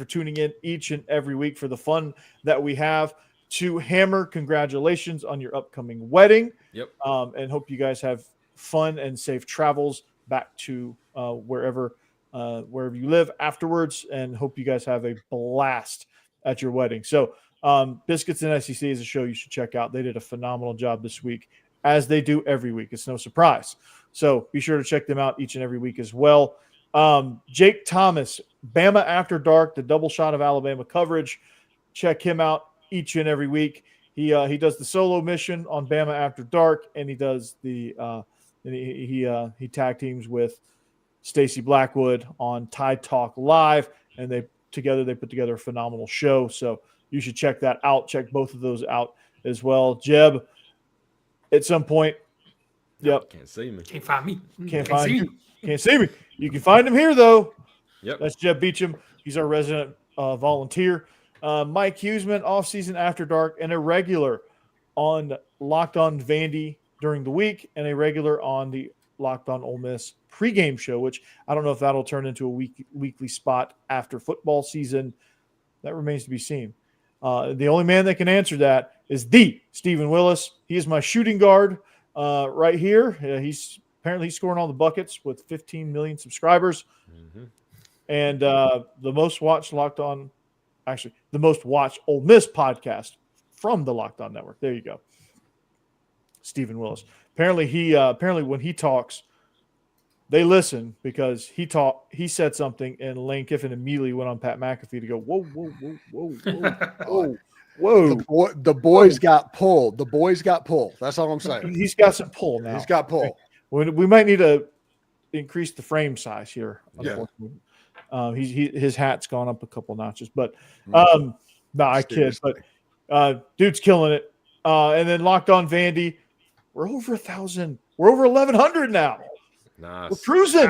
[SPEAKER 1] tuning in each and every week for the fun that we have. to Hammer, congratulations on your upcoming wedding.
[SPEAKER 2] Yep.
[SPEAKER 1] And hope you guys have fun and safe travels back to wherever you live afterwards, and hope you guys have a blast at your wedding. So Biscuits and SEC is a show you should check out. They did a phenomenal job this week, as they do every week. It's no surprise. So be sure to check them out each and every week as well. Jake Thomas, Bama After Dark, the double shot of Alabama coverage. Check him out each and every week. He does the solo mission on Bama After Dark, and he does the he tag teams with Stacey Blackwood on Tide Talk Live, and they put together a phenomenal show. So you should check that out. Check both of those out as well. Jeb, at some point, yep,
[SPEAKER 2] can't see me,
[SPEAKER 3] can't find me,
[SPEAKER 1] can't find you, can't see me. You can find him here though.
[SPEAKER 2] Yep,
[SPEAKER 1] that's Jeb Beecham. He's our resident volunteer. Mike Huseman, off-season After Dark, and a regular on Locked On Vandy during the week, and a regular on the Locked On Ole Miss pregame show, which I don't know if that'll turn into a weekly spot after football season. That remains to be seen. The only man that can answer that is the Stephen Willis. He is my shooting guard right here. He's scoring all the buckets with 15 million subscribers.
[SPEAKER 2] Mm-hmm.
[SPEAKER 1] And the most watched the most watched Ole Miss podcast from the Locked On Network. There you go. Stephen Willis. Apparently when he talks, they listen, because he said something and Lane Kiffin immediately went on Pat McAfee to go, whoa, whoa, whoa, whoa, whoa, whoa, whoa.
[SPEAKER 4] The boys got pulled. The boys got pulled. That's all I'm saying.
[SPEAKER 1] He's got some pull now.
[SPEAKER 4] He's got pull.
[SPEAKER 1] We might need to increase the frame size here.
[SPEAKER 4] Yeah.
[SPEAKER 1] His hat's gone up a couple notches, but I kid. But dude's killing it. And then Locked On Vandy, we're over 1,000. We're over 1,100 now.
[SPEAKER 2] Nice.
[SPEAKER 1] We're cruising.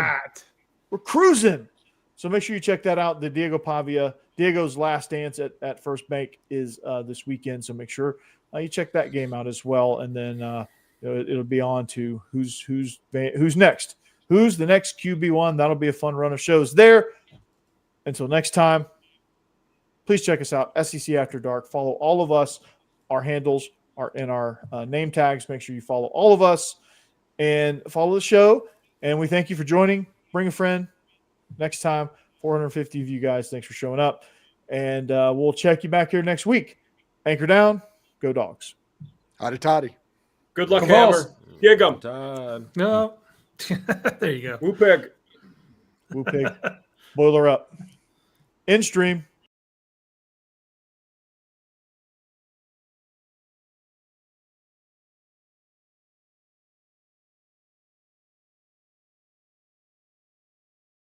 [SPEAKER 1] We're cruising. So make sure you check that out. The Diego's last dance at First Bank is this weekend. So make sure you check that game out as well. And then it'll be on to who's next. Who's the next QB1? That'll be a fun run of shows there. Until next time, please check us out, SEC After Dark. Follow all of us. Our handles are in our name tags. Make sure you follow all of us and follow the show. And we thank you for joining. Bring a friend. Next time, 450 of you guys. Thanks for showing up. And we'll check you back here next week. Anchor down. Go Dogs.
[SPEAKER 4] Howdy toddy.
[SPEAKER 5] Good luck,
[SPEAKER 3] Come
[SPEAKER 5] Hammer. Gig 'em.
[SPEAKER 3] No. There you go.
[SPEAKER 5] Woo pig.
[SPEAKER 1] Woo pig. Boiler up. In stream.